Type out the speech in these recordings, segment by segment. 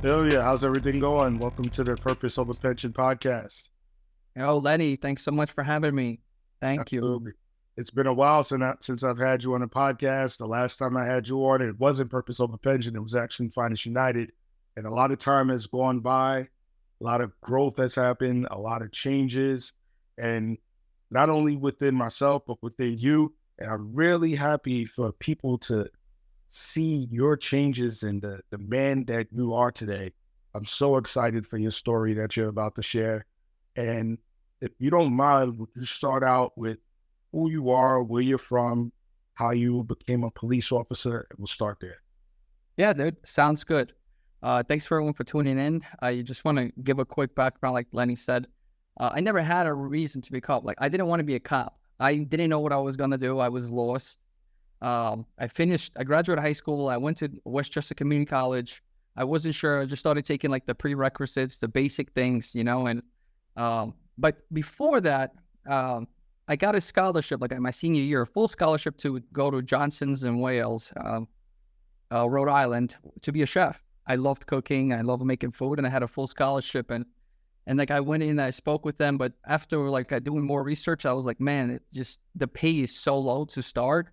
Ilya, how's everything going? Welcome to the Purpose Over Pension podcast. Oh, Lenny, thanks so much for having me. Thank you. Absolutely. It's been a while since I've had you on a podcast. The last time I had you on, it wasn't Purpose Over Pension. It was actually Finance United. And a lot of time has gone by. A lot of growth has happened, a lot of changes, and not only within myself, but within you. And I'm really happy for people to see your changes and the man that you are today. I'm so excited for your story that you're about to share. And if you don't mind, would you start out with who you are, where you're from, how you became a police officer, and we'll start there. Yeah, dude, sounds good. Thanks for everyone for tuning in. I just want to give a quick background, like Lenny said. I never had a reason to be a cop. Like, I didn't want to be a cop. I didn't know what I was going to do. I was lost. I graduated high school. I went to Westchester Community College. I wasn't sure. I just started taking like the prerequisites, the basic things, but before that, I got a scholarship, like my senior year, a full scholarship to go to Johnson's in Wales, Rhode Island, to be a chef. I loved cooking. I loved making food, and I had a full scholarship. And like I went in, I spoke with them, but after like doing more research, I was like, man, it just the pay is so low to start.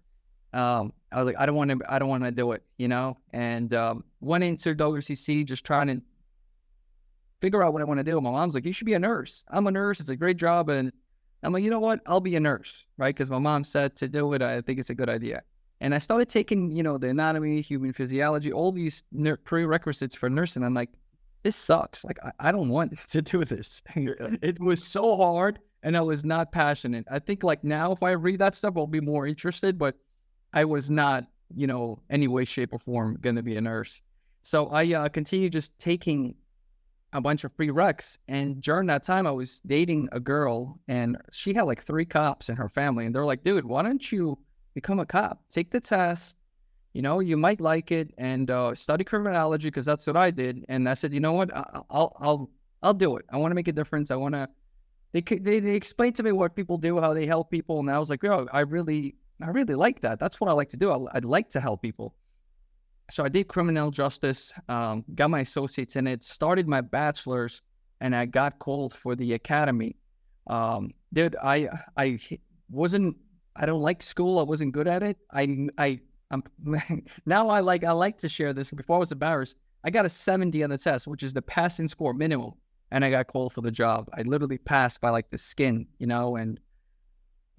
I was like, I don't want to do it, And went into WCC just trying to figure out what I want to do. My mom's like, you should be a nurse. I'm a nurse. It's a great job. And I'm like, you know what? I'll be a nurse, right? Because my mom said to do it. I think it's a good idea. And I started taking, the anatomy, human physiology, all these prerequisites for nursing. I'm like, this sucks. Like, I don't want to do this. It was so hard, and I was not passionate. I think like now, if I read that stuff, I'll be more interested, but I was not, any way, shape, or form going to be a nurse. So I continued just taking a bunch of prereqs. And during that time, I was dating a girl, and she had like 3 cops in her family. And they're like, dude, why don't you become a cop? Take the test. You might like it, and study criminology, because that's what I did. And I said, you know what? I'll do it. I want to make a difference. I want to. They explained to me what people do, how they help people, and I was like, yo, I really like that. That's what I like to do. I'd like to help people. So I did criminal justice, got my associates in it, started my bachelor's, and I got called for the academy. Dude, I don't like school. I wasn't good at it. I'm now I like to share this. Before I was embarrassed, I got a 70 on the test, which is the passing score minimum, and I got called for the job. I literally passed by like the skin, and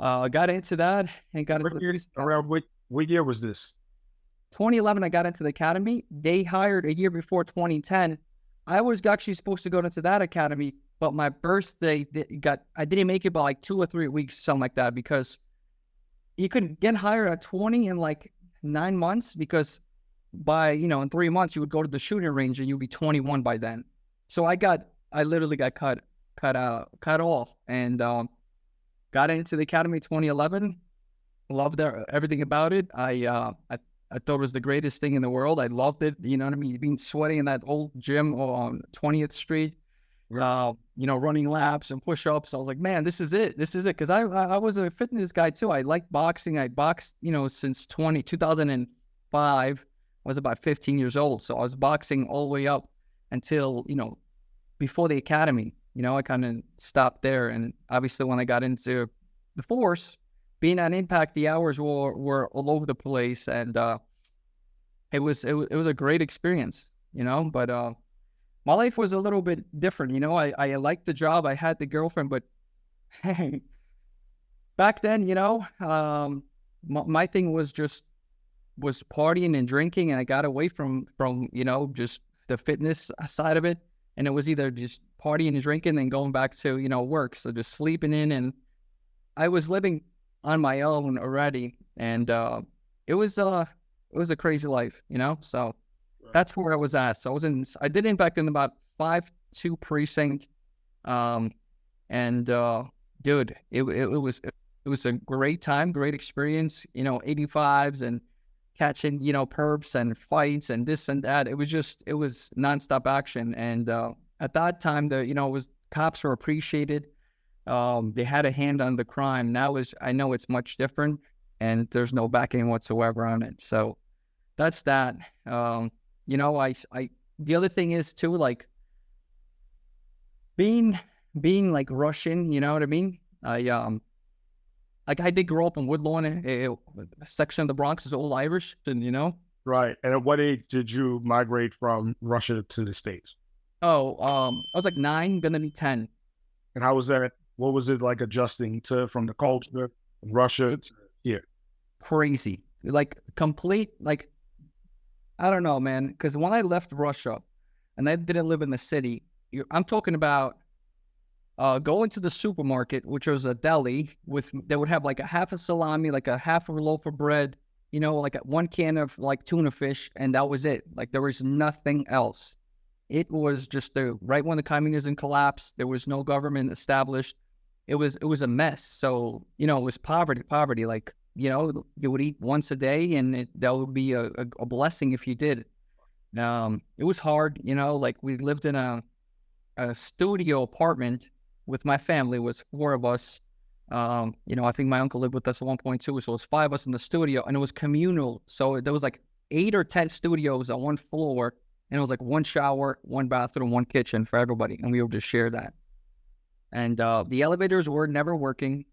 got into that and got into Around what year was this? 2011. I got into the academy. They hired a year before 2010. I was actually supposed to go into that academy, but my birthday I didn't make it by like 2 or 3 weeks, something like that, because you could get hired at 20 in like 9 months, because by, in 3 months you would go to the shooting range and you'd be 21 by then. So I literally got cut off, and got into the academy 2011. Loved everything about it. I thought it was the greatest thing in the world. I loved it. You know what I mean? Being sweaty in that old gym on 20th Street, running laps and push-ups. I was like, man, this is it. This is it. Because I was a fitness guy too. I liked boxing. I boxed, since 2005. I was about 15 years old. So I was boxing all the way up until, before the academy. I kind of stopped there. And obviously when I got into the force, being on impact, the hours were all over the place, and it was a great experience, But my life was a little bit different, I liked the job, I had the girlfriend, but back then, my thing was partying and drinking, and I got away from just the fitness side of it, and it was either just partying and drinking and going back to work, so just sleeping in, and I was living on my own already, and it was a crazy life, So that's where I was at. So I did impact in about 5-2 precinct, and dude, it was a great time, great experience. 85s and catching perps and fights and this and that. It was nonstop action, and at that time cops were appreciated. They had a hand on the crime. Now I know it's much different, and there's no backing whatsoever on it. So that's that. I the other thing is too, like being like Russian, you know what I mean? Like I did grow up in Woodlawn, a section of the Bronx is all Irish, and you know. Right. And at what age did you migrate from Russia to the States? Oh, I was like 9, gonna be 10. And how was that? What was it like adjusting to from the culture in Russia to here? Crazy, like complete, like I don't know, man. Because when I left Russia, and I didn't live in the city, I'm talking about going to the supermarket, which was a deli with they would have like a half a salami, like a half a loaf of bread, you know, like one can of like tuna fish, and that was it. Like there was nothing else. It was just right when the communism collapsed. There was no government established. It was a mess. So you know, it was poverty. Like you know, you would eat once a day, and that would be a blessing if you did. It was hard. You know, like we lived in a studio apartment with my family. It was 4 of us. You know, I think my uncle lived with us at one point too. So it was 5 of us in the studio, and it was communal. So there was like 8 or 10 studios on one floor, and it was like 1 shower, 1 bathroom, 1 kitchen for everybody, and we would just share that. And the elevators were never working.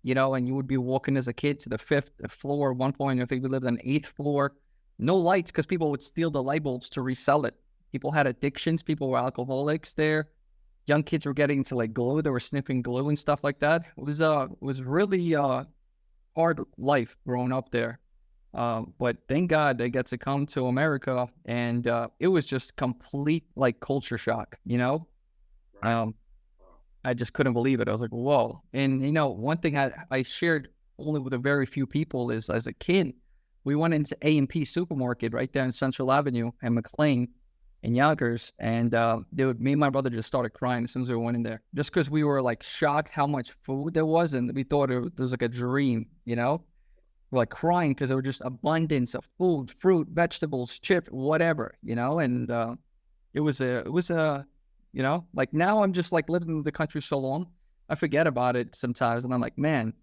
You know, and you would be walking as a kid to the 5th floor at one point. I think we lived on the 8th floor. No lights because people would steal the light bulbs to resell it. People had addictions. People were alcoholics there. Young kids were getting into like glue. They were sniffing glue and stuff like that. It was really hard life growing up there. But thank God I get to come to America, and it was just complete like culture shock, you know? I just couldn't believe it. I was like, whoa. And, you know, one thing I shared only with a very few people is as a kid, we went into A&P supermarket right there in Central Avenue and McLean and Yonkers. And me and my brother just started crying as soon as we went in there, just because we were like shocked how much food there was. And we thought it was like a dream, you know? We're like crying because there was just abundance of food, fruit, vegetables, chips, whatever, you know? And it was a, you know, like now I'm just like living in the country so long, I forget about it sometimes. And I'm like, man,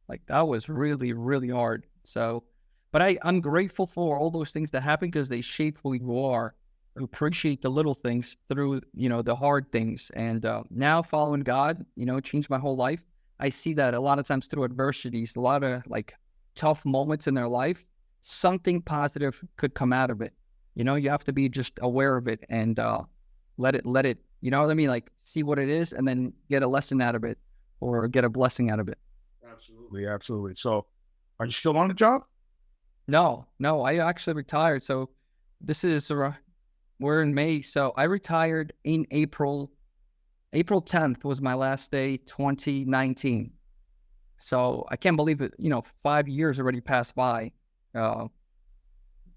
like that was really, really hard. So, but I'm grateful for all those things that happened because they shape who you are. Appreciate the little things through, you know, the hard things. And now following God, you know, changed my whole life. I see that a lot of times through adversities, a lot of like tough moments in their life, something positive could come out of it. You know, you have to be just aware of it and let it, you know what I mean? Like see what it is and then get a lesson out of it or get a blessing out of it. Absolutely. Absolutely. So are you still on the job? No, I actually retired. So this is, we're in May. So I retired in April 10th was my last day, 2019. So I can't believe it. You know, 5 years already passed by. Right?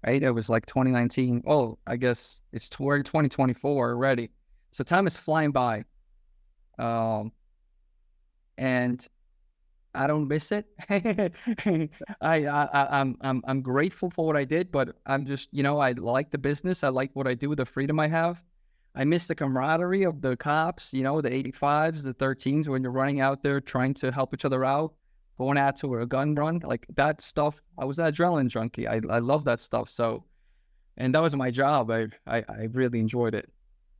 It was like 2019. Oh, I guess it's toward 2024 already. So time is flying by, and I don't miss it. I'm grateful for what I did, but I'm just, you know, I like the business. I like what I do, the freedom I have. I miss the camaraderie of the cops, you know, the 85s, the 13s, when you're running out there trying to help each other out, going out to a gun run, like that stuff. I was an adrenaline junkie. I love that stuff. So, and that was my job. I really enjoyed it.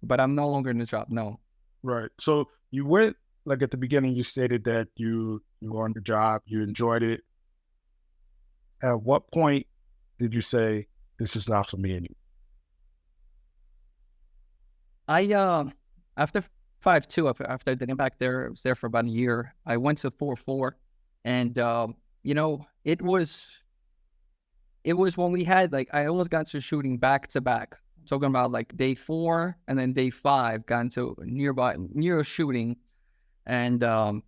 But I'm no longer in the job, no. Right. So you went, like at the beginning, you stated that you were on the job, you enjoyed it. At what point did you say, this is not for me anymore? After 5-2, after I did impact there, I was there for about a year. I went to 4-4, and you know, it was when we had like I almost got to shooting back to back. Talking about like day 4 and then day 5 got into near a shooting, and I'll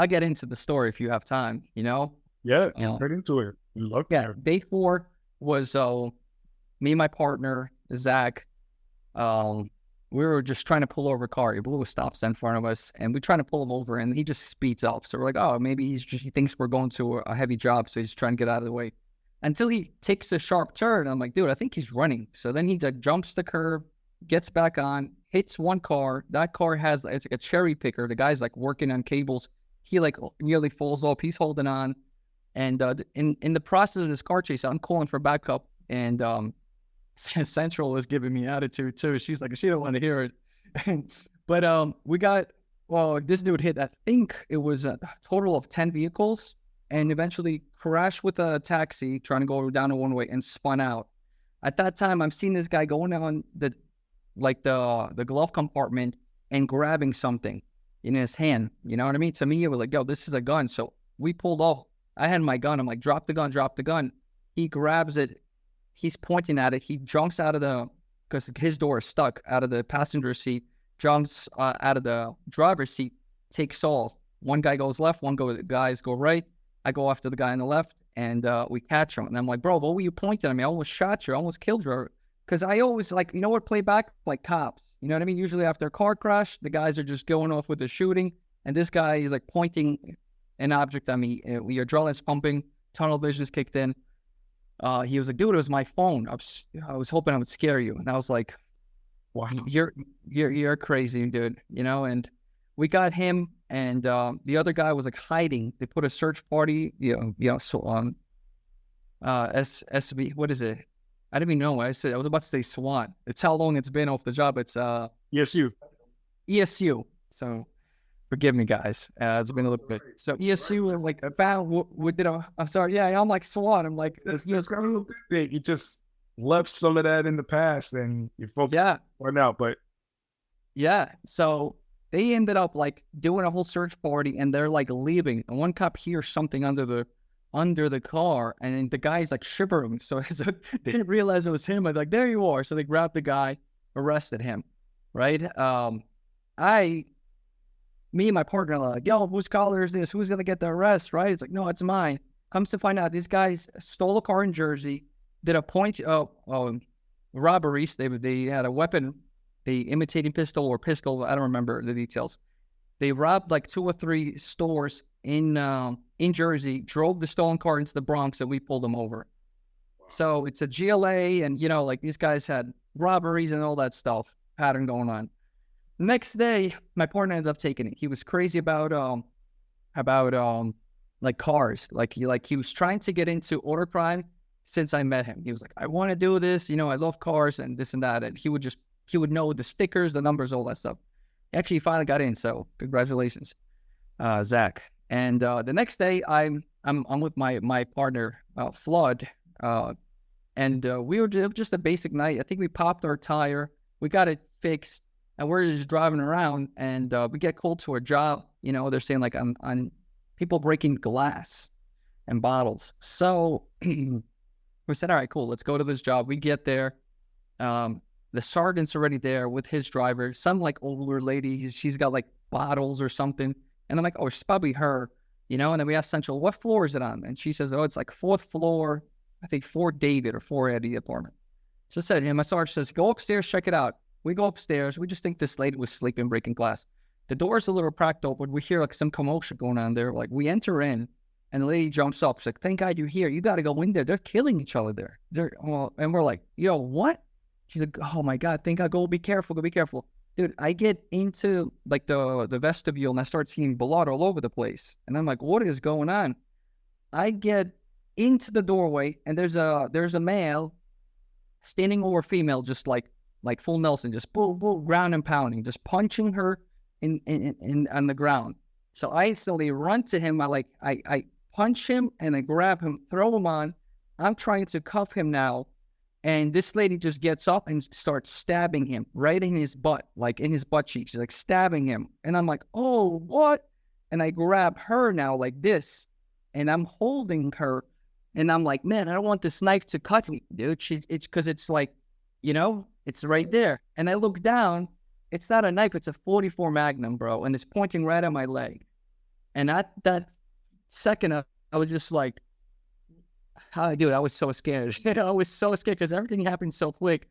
get into the story if you have time. You know. Yeah, right into it. You love it. Yeah, day 4 was me and my partner Zach. We were just trying to pull over a car. He blew a stop sign in front of us, and we're trying to pull him over, and he just speeds up. So we're like, oh, maybe he thinks we're going to a heavy job, so he's trying to get out of the way. Until he takes a sharp turn, I'm like, dude, I think he's running. So then he like jumps the curb, gets back on, hits one car. That car it's like a cherry picker. The guy's like working on cables. He like nearly falls off. He's holding on. And in the process of this car chase, I'm calling for backup. And Central was giving me attitude too. She's like, she don't want to hear it. But this dude hit, I think it was a total of 10 vehicles, and eventually crashed with a taxi trying to go down a one-way and spun out. At that time, I'm seeing this guy going on the glove compartment and grabbing something in his hand. You know what I mean? To me, it was like, yo, this is a gun. So we pulled off. I had my gun. I'm like, drop the gun, drop the gun. He grabs it. He's pointing at it. He jumps out of because his door is stuck, out of the passenger seat, jumps out of the driver's seat, takes off. One guy goes left, guys go right. I go after the guy on the left, and we catch him. And I'm like, bro, what were you pointing at me? I almost shot you. I almost killed you. Because I always, like, you know what, play back? Like cops. You know what I mean? Usually after a car crash, the guys are just going off with the shooting. And this guy is like pointing an object at me. Your adrenaline's pumping. Tunnel vision's kicked in. He was like, dude, it was my phone. I was hoping I would scare you. And I was like, wow, you're crazy, dude. You know, and we got him, and the other guy was like hiding. They put a search party, so SB, what is it? I didn't even know. I was about to say SWAT. It's how long it's been off the job. It's ESU. So forgive me, guys. It's been a little bit. So ESU, like, I'm sorry. Yeah, I'm like SWAT. I'm like, you just left some of that in the past, and you focus on now. But yeah, so they ended up like doing a whole search party, and they're like leaving. And one cop hears something under the car, and then the guy's like shivering. So they didn't realize it was him. I'm like, there you are. So they grabbed the guy, arrested him. Right. Me and my partner are like, yo, whose collar is this? Who's going to get the arrest, right? It's like, no, it's mine. Comes to find out, these guys stole a car in Jersey, did a robberies. They had a weapon, the imitating pistol or pistol, I don't remember the details. They robbed like 2 or 3 stores in Jersey, drove the stolen car into the Bronx, and we pulled them over. Wow. So it's a GLA, and, like, these guys had robberies and all that stuff, pattern going on. Next day, my partner ends up taking it. He was crazy about like cars. Like he was trying to get into auto crime since I met him. He was like, I want to do this. I love cars and this and that. And he would know the stickers, the numbers, all that stuff. Actually, he finally got in. So congratulations, Zach. And the next day, I'm with my partner, Flood, and we were just a basic night. I think we popped our tire. We got it fixed. And we're just driving around, and we get called to a job. They're saying like on people breaking glass and bottles. So we said, all right, cool, let's go to this job. We get there. The sergeant's already there with his driver. Some like older lady, she's got like bottles or something. And I'm like, oh, it's probably her, And then we asked Central, what floor is it on? And she says, oh, it's like 4th floor, I think 4 David or 4 Eddie apartment. So I said, and my sergeant says, go upstairs, check it out. We go upstairs. We just think this lady was sleeping, breaking glass. The door's a little cracked open. We hear like some commotion going on there. Like we enter in, and the lady jumps up. She's like, "Thank God you're here. You got to go in there. They're killing each other there." And we're like, "Yo, what?" She's like, "Oh my God, thank God. Go be careful. Go be careful." Dude, I get into like the vestibule, and I start seeing blood all over the place. And I'm like, "What is going on?" I get into the doorway, and there's a male standing over a female, just like full Nelson, just boom, boom, ground and pounding, just punching her in on the ground. So I instantly run to him. I punch him and I grab him, throw him on. I'm trying to cuff him now. And this lady just gets up and starts stabbing him right in his butt, like in his butt cheeks. She's like stabbing him. And I'm like, oh, what? And I grab her now like this, and I'm holding her. And I'm like, man, I don't want this knife to cut me, dude. It's because it's like, it's right there. And I look down. It's not a knife. It's a 44 Magnum, bro. And it's pointing right at my leg. And at that second, I was just like, dude, I was so scared. I was so scared because everything happened so quick.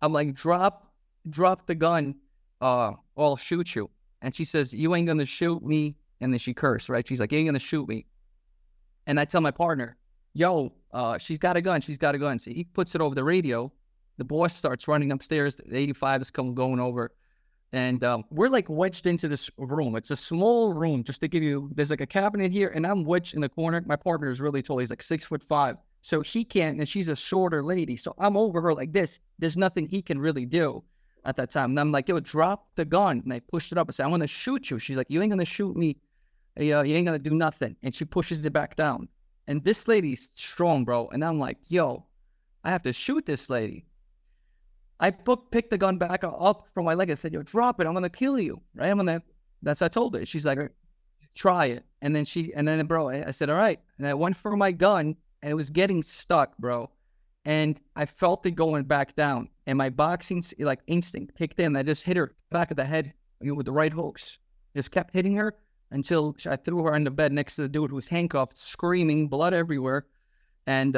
I'm like, drop the gun. Or I'll shoot you. And she says, you ain't going to shoot me. And then she cursed, right? She's like, you ain't going to shoot me. And I tell my partner, yo, she's got a gun. She's got a gun. So he puts it over the radio. The boss starts running upstairs. The 85 is going over. And we're like wedged into this room. It's a small room, just to give you, there's like a cabinet here, and I'm wedged in the corner. My partner is really tall. He's like 6'5". So he can't, and she's a shorter lady. So I'm over her like this. There's nothing he can really do at that time. And I'm like, yo, drop the gun. And I pushed it up. I said, I'm going to shoot you. She's like, you ain't going to shoot me. You ain't going to do nothing. And she pushes it back down. And this lady's strong, bro. And I'm like, yo, I have to shoot this lady. I picked the gun back up from my leg. I said, yo, drop it. I'm going to kill you. Right? That's what I told her. She's like, try it. And then, bro, I said, all right. And I went for my gun and it was getting stuck, bro. And I felt it going back down. And my boxing like instinct kicked in. I just hit her back of the head with the right hooks. Just kept hitting her until I threw her on the bed next to the dude who was handcuffed, screaming, blood everywhere. And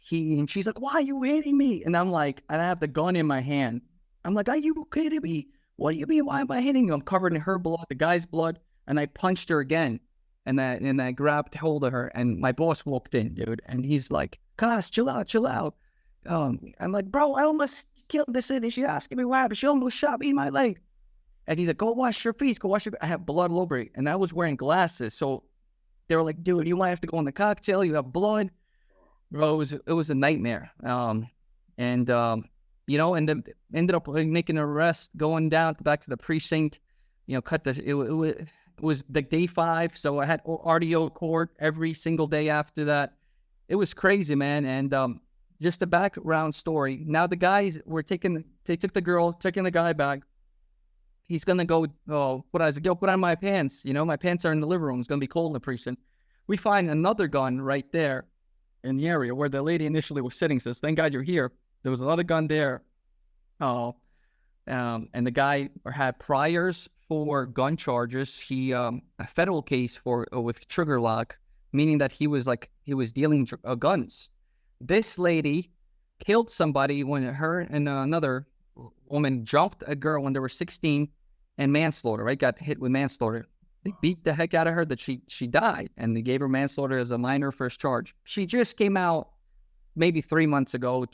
she's like, why are you hitting me? And I'm like, and I have the gun in my hand. I'm like, are you kidding me? What do you mean? Why am I hitting you? I'm covered in her blood, the guy's blood. And I punched her again. And I grabbed hold of her. And my boss walked in, dude. And he's like, Cos, chill out. I'm like, bro, I almost killed this lady. She's asking me why, but she almost shot me in my leg. And he's like, go wash your face. I have blood all over it. And I was wearing glasses. So they were like, dude, you might have to go in the cocktail. You have blood. Bro, it was a nightmare. And then ended up making an arrest, going down back to the precinct, it was like day 5. So I had RDO court every single day after that. It was crazy, man. And just a background story. Now the guys they took the girl, taking the guy back. He's going to go, put on my pants. My pants are in the living room. It's going to be cold in the precinct. We find another gun right there in the area where the lady initially was sitting. Says, thank God you're here. There was another gun there. And the guy had priors for gun charges. He a federal case with trigger lock, meaning that he was dealing guns. This lady killed somebody when her and another woman jumped a girl when they were 16 and manslaughter. Right, got hit with manslaughter. They beat the heck out of her that she died, and they gave her manslaughter as a minor first charge. She just came out maybe 2 months ago.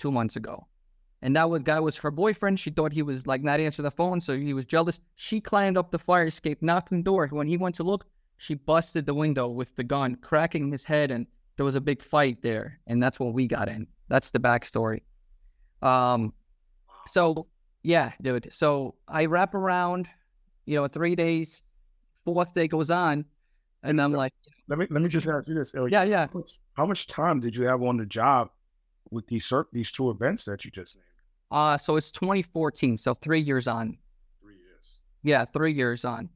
And that guy was her boyfriend. She thought he was like not answering the phone, so he was jealous. She climbed up the fire escape, knocked on the door. When he went to look, she busted the window with the gun, cracking his head, and there was a big fight there. And that's when we got in. That's the backstory. So yeah, dude. So I wrap around, 3 days. 4th day goes on, and I'm like, let me just ask you this, Ilya. Yeah. How much time did you have on the job with these 2 events that you just named? So it's 2014, so 3 years on. 3 years. Yeah, 3 years on.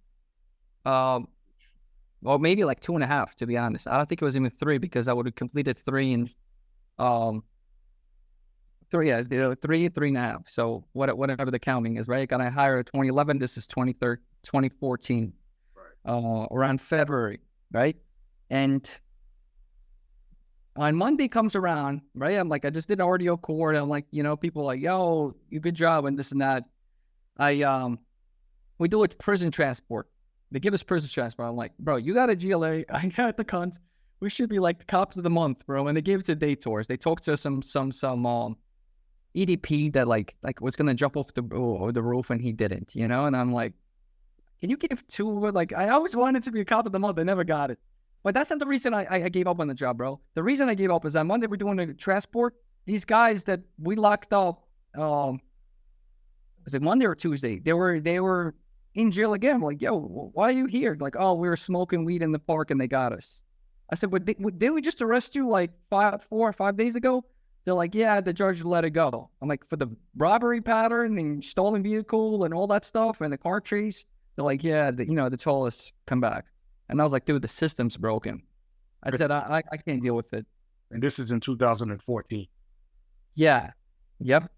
Well, maybe like 2.5, to be honest. I don't think it was even 3 because I would have completed 3 and 3.5. So whatever the counting is, right? Got hired 2011. This is 2014. Around February, right? And on Monday comes around, right? I'm like, I just did RDO court. I'm like, people are like, yo, you good job and this and that. We do a prison transport. They give us prison transport. I'm like, bro, you got a GLA. I got the cons. We should be like the cops of the month, bro. And they gave it to day tours. They talked to some EDP that like was gonna jump off the roof and he didn't, And I'm like, can you give 2? Like, I always wanted to be a cop of the month. I never got it. But that's not the reason I gave up on the job, bro. The reason I gave up is on Monday we're doing the transport. These guys that we locked up, was it Monday or Tuesday? They were in jail again. I'm like, yo, why are you here? Like, oh, we were smoking weed in the park and they got us. I said, but didn't we just arrest you like 4 or 5 days ago? They're like, yeah, the judge let it go. I'm like, for the robbery pattern and stolen vehicle and all that stuff and the car chase. They're like, yeah, they told us come back. And I was like, dude, the system's broken. I said, I can't deal with it. And this is in 2014. Yeah. Yep.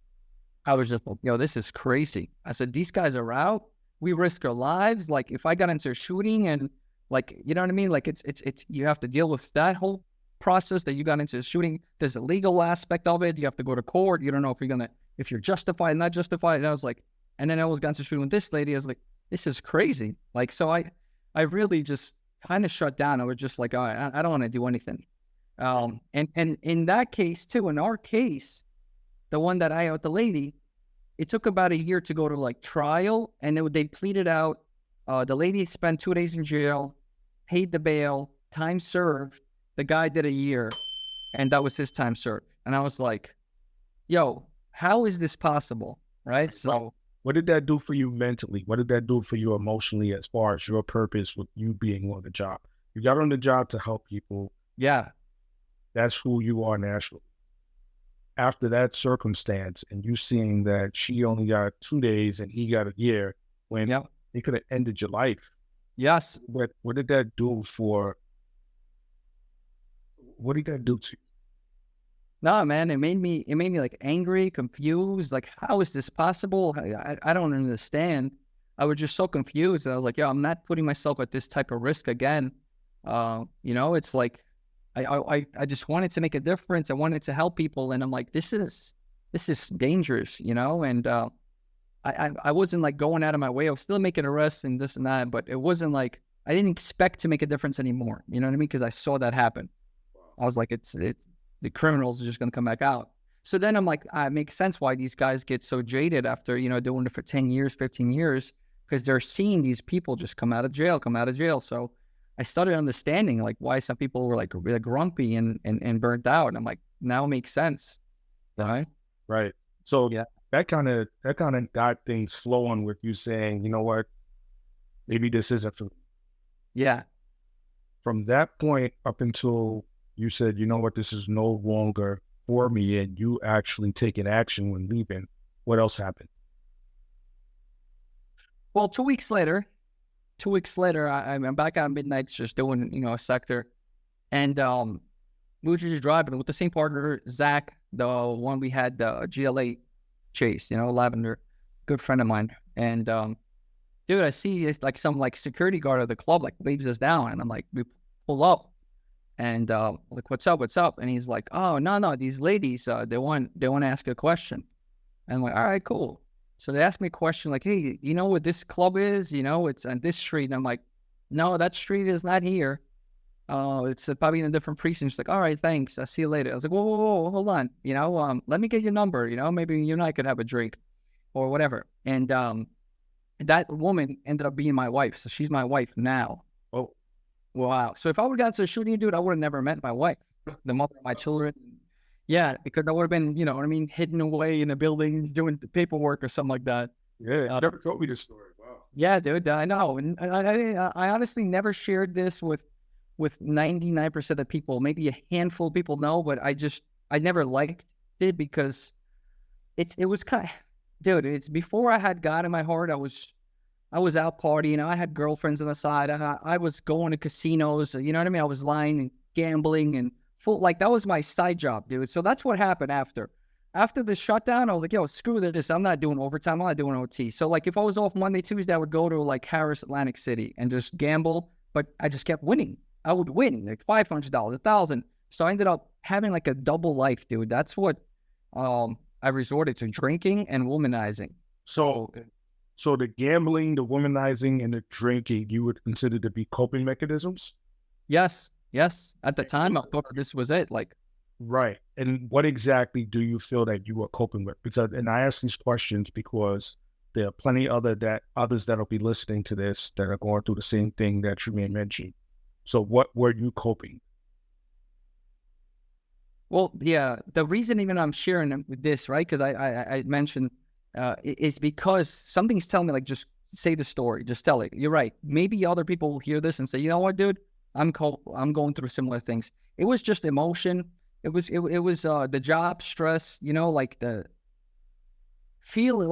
I was just like, yo, this is crazy. I said, these guys are out. We risk our lives. Like, if I got into a shooting and like, you know what I mean? Like, it's you have to deal with that whole process that you got into a shooting. There's a legal aspect of it. You have to go to court. You don't know if you're justified, not justified. And I was like, and then I was got into a shooting with this lady. I was like, this is crazy. Like, so I really just kind of shut down. I was just like, all right, I don't want to do anything. And in that case too, in our case, the one that I with the lady, it took about a year to go to like trial, and they pleaded out. The lady spent 2 days in jail, paid the bail, time served. The guy did a year. and that was his time served. And I was like, yo, how is this possible? Right. So what did that do for you mentally? What did that do for you emotionally as far as your purpose with you being on the job? You got on the job to help people. yeah, That's who you are naturally. After that circumstance and you seeing that she only got 2 days and he got a year when yep, it could have ended your life, yes. what did that do for, what did that do to you? No, man, it made me like angry, confused. Like, how is this possible? I don't understand. I was just so confused. And I was like, yo, I'm not putting myself at this type of risk again. It's like I just wanted to make a difference. I wanted to help people, and I'm like, this is dangerous, and I wasn't like going out of my way. I was still making arrests and this and that, but it wasn't like I didn't expect to make a difference anymore. You know what I mean? Because I saw that happen. I was like, it's the criminals are just going to come back out. So then I'm like, it makes sense why these guys get so jaded after, doing it for 10 years, 15 years, because they're seeing these people just come out of jail. So I started understanding like why some people were like really grumpy and burnt out. And I'm like, now it makes sense. Right. Right. So Yeah. that kind of got things flowing with you saying, you know what, maybe this isn't for me. Yeah. From that point up until you said, you know what, this is no longer for me, and you actually taking action when leaving, what else happened? Well, 2 weeks later, I'm back out midnights just doing, a sector. And we were just driving with the same partner, Zach, the one we had the GLA chase, Lavender, good friend of mine. And dude, I see it's like some like security guard at the club like waves us down, and I'm like, we pull up, and like, what's up? And he's like, oh no, these ladies, they want to ask a question. And I'm like, all right, cool. So they asked me a question like, hey, you know what this club is? It's on this street. And I'm like, no, that street is not here. It's probably in a different precinct. She's like, all right, thanks. I'll see you later. I was like, whoa, hold on. Let me get your number. Maybe you and I could have a drink or whatever. And that woman ended up being my wife. So she's my wife now. Oh, wow. So if I would have gotten to a shooting, dude, I would have never met my wife, the mother of my children. Yeah, because I would have been, you know what I mean, hidden away in a building doing the paperwork or something like that. yeah. You never told me this story. Wow. Yeah, dude, I know. And I honestly never shared this with 99% of people. Maybe a handful of people know, but I never liked it because it was kind of, dude, it's before I had God in my heart. I was out partying. I had girlfriends on the side. I was going to casinos. You know what I mean? I was lying and gambling and full, like that was my side job, dude. So that's what happened after the shutdown. I was like, yo, screw this. I'm not doing overtime. I'm not doing OT. So like if I was off Monday, Tuesday, I would go to like Harris, Atlantic City and just gamble. But I just kept winning. I would win like $500, $1,000. So I ended up having like a double life, dude. That's what I resorted to, drinking and womanizing. So the gambling, the womanizing, and the drinking, you would consider to be coping mechanisms? Yes. At the time, I thought this was it. Like, right. And what exactly do you feel that you were coping with? And I ask these questions because there are plenty others that'll be listening to this that are going through the same thing that you may mention. So what were you coping? Well, yeah, the reason even I'm sharing with this, right? Because I mentioned is because something's telling me, like, just say the story, just tell it. You're right. Maybe other people will hear this and say, you know what, dude, I'm going through similar things. It was just emotion. It was the job stress, like the feeling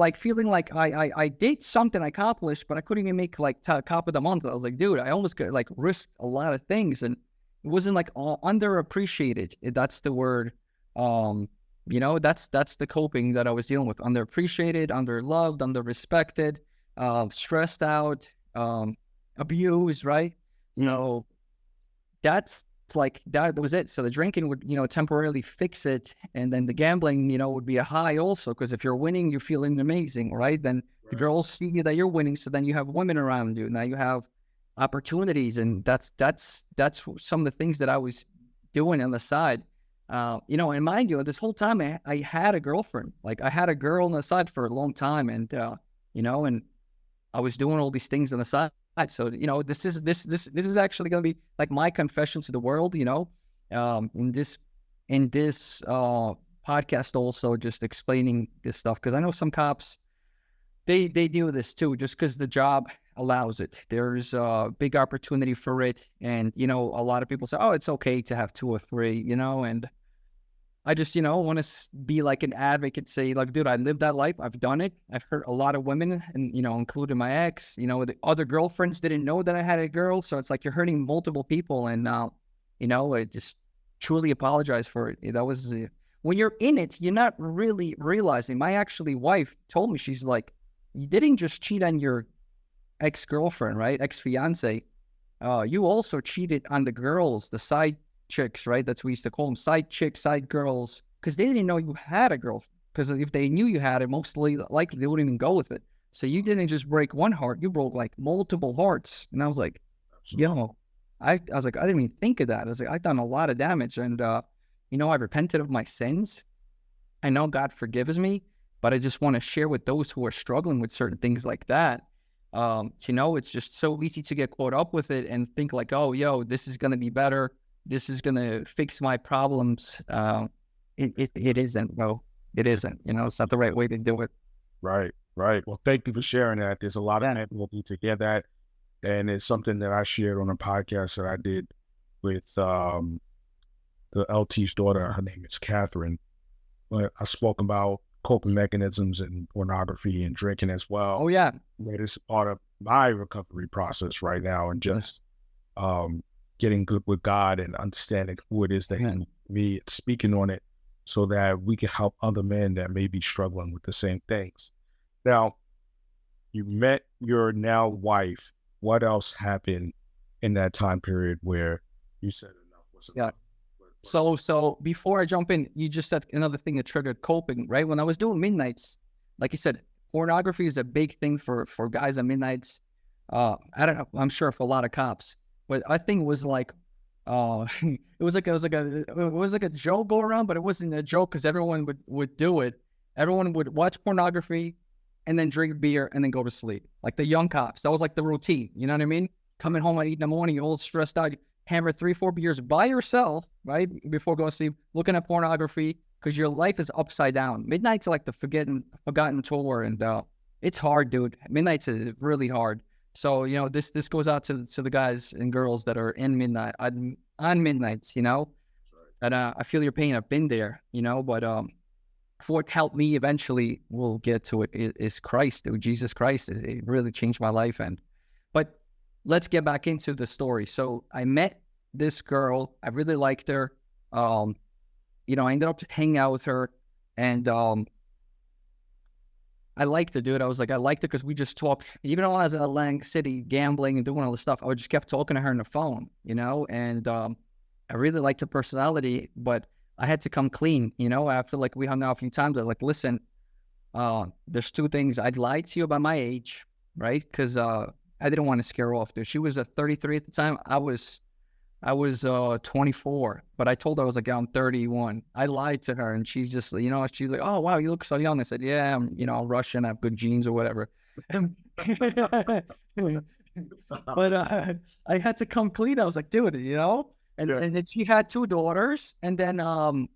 like I did something, I accomplished, but I couldn't even make like top of the month. I was like, dude, I almost got like risked a lot of things, and it wasn't like underappreciated. That's the word. That's the coping that I was dealing with. Underappreciated, underloved, underrespected, stressed out, abused, right? So that's like, that was it. So the drinking would, temporarily fix it. And then the gambling, would be a high also. Because if you're winning, you're feeling amazing, right? Then the girls see you that you're winning. So then you have women around you. Now you have opportunities. And that's some of the things that I was doing on the side. And mind you, this whole time I had a girlfriend. Like, I had a girl on the side for a long time. And, and I was doing all these things on the side. So, this is actually going to be like my confession to the world, in in this podcast also just explaining this stuff, because I know some cops, they do this too, just because the job allows it. There's a big opportunity for it. And, you know, a lot of people say, oh, it's okay to have 2 or 3, you know, and I just, you know, want to be like an advocate, say like, dude, I lived that life. I've done it. I've hurt a lot of women, and, you know, including my ex, you know, the other girlfriends didn't know that I had a girl. So it's like, you're hurting multiple people. And, you know, I just truly apologize for it. That was, when you're in it, you're not really realizing. My actually wife told me, she's like, you didn't just cheat on your ex-girlfriend, right? Ex-fiance. You also cheated on the girls, the side chicks, right? That's what we used to call them, side chicks, side girls, because they didn't know you had a girl. Because if they knew you had it, mostly likely they wouldn't even go with it. So you didn't just break one heart, you broke like multiple hearts. And I was like, yo, I was like, I didn't even think of that. I was like, I've done a lot of damage, and you know, I repented of my sins. I know God forgives me, but I just want to share with those who are struggling with certain things like that. You know, it's just so easy to get caught up with it and think like, oh, yo, this is going to be better. This is going to fix my problems. It isn't, bro. It isn't. You know, it's not the right way to do it. Right, right. Well, thank you for sharing that. There's a lot of people who need to hear that. And it's something that I shared on a podcast that I did with the LT's daughter. Her name is Catherine. But I spoke about coping mechanisms and pornography and drinking as well. Oh, yeah. That is part of my recovery process right now, and just getting good with God and understanding who it is that He needs me, and speaking on it so that we can help other men that may be struggling with the same things. Now, you met your now wife. What else happened in that time period where you said enough was enough? So before I jump in, you just said another thing that triggered coping, right? When I was doing midnights, like you said, pornography is a big thing for guys on midnights. I don't know. I'm sure for a lot of cops, but I think it was like, it was like a joke go around, but it wasn't a joke because everyone would do it. Everyone would watch pornography and then drink beer and then go to sleep. Like the young cops, that was like the routine. You know what I mean? Coming home at 8 in the morning, you're all stressed out. Hammer 3-4 beers by yourself, right? Before going to sleep, looking at pornography, because your life is upside down. Midnight's like the forgotten tour, and it's hard, dude. Midnight's is really hard. So, you know, this goes out to the guys and girls that are in midnight, on midnights, you know? And I feel your pain. I've been there, you know, but what helped me eventually, we'll get to it, is Christ, dude. Jesus Christ. It really changed my life. But let's get back into the story. So I met this girl. I really liked her. You know, I ended up hanging out with her, and I liked her, dude. I was like, I liked her because we just talked. Even when I was in Atlantic City gambling and doing all this stuff, I just kept talking to her on the phone, you know, and I really liked her personality, but I had to come clean, you know. After like we hung out a few times, I was like, listen, there's 2 things. I'd lied to you about my age, right? Because I didn't want to scare her off, dude. She was 33 at the time. I was 24, but I told her I was like, I'm 31. I lied to her, and she's just, you know, she's like, oh, wow, you look so young. I said, yeah, I'm, you know, I'm Russian. I have good genes or whatever. But I had to come clean. I was like, dude, you know, and then she had 2 daughters. And then I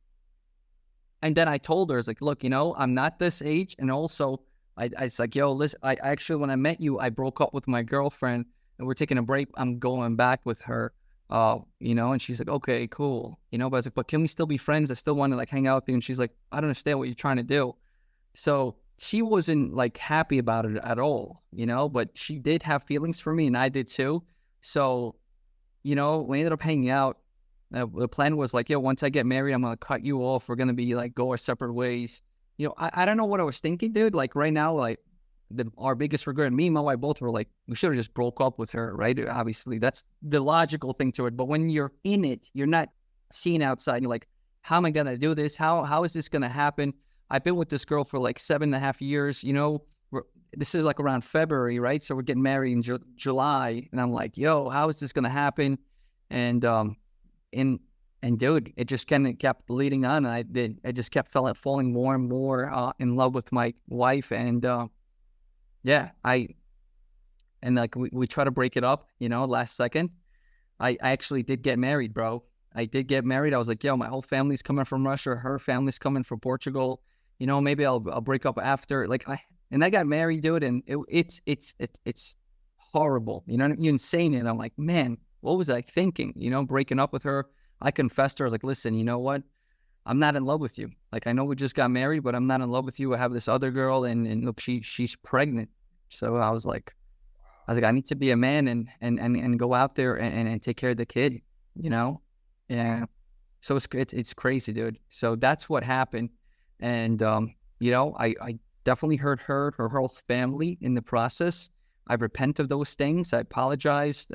told her, I was like, look, you know, I'm not this age. And also, I was like, yo, listen, I actually, when I met you, I broke up with my girlfriend and we're taking a break. I'm going back with her, you know, and she's like, okay, cool. You know, but I was like, but can we still be friends? I still want to like hang out with you. And she's like, I don't understand what you're trying to do. So she wasn't like happy about it at all, you know, but she did have feelings for me and I did too. So, you know, we ended up hanging out. The plan was like, yo, once I get married, I'm going to cut you off. We're going to be like, go our separate ways. You know, I don't know what I was thinking, dude. Like right now, like our biggest regret, me and my wife both were like, we should have just broke up with her, right? Obviously, that's the logical thing to it. But when you're in it, you're not seeing outside. You're like, how am I going to do this? How is this going to happen? I've been with this girl for like 7.5 years. You know, this is like around February, right? So we're getting married in July. And I'm like, yo, how is this going to happen? And dude, it just kind of kept leading on. I just kept falling more and more in love with my wife. And yeah, we try to break it up, you know, last second. I actually did get married, bro. I did get married. I was like, yo, my whole family's coming from Russia. Her family's coming from Portugal. You know, maybe I'll break up after. Like I got married, dude, and it's horrible. You know, you're insane. And I'm like, man, what was I thinking? You know, breaking up with her. I confessed to her. I was like, listen, you know what? I'm not in love with you. Like, I know we just got married, but I'm not in love with you. I have this other girl, and look, she's pregnant. So I was like, I need to be a man and go out there and take care of the kid, you know? Yeah. So it's crazy, dude. So that's what happened. And, you know, I definitely hurt her whole family in the process. I repent of those things. I apologized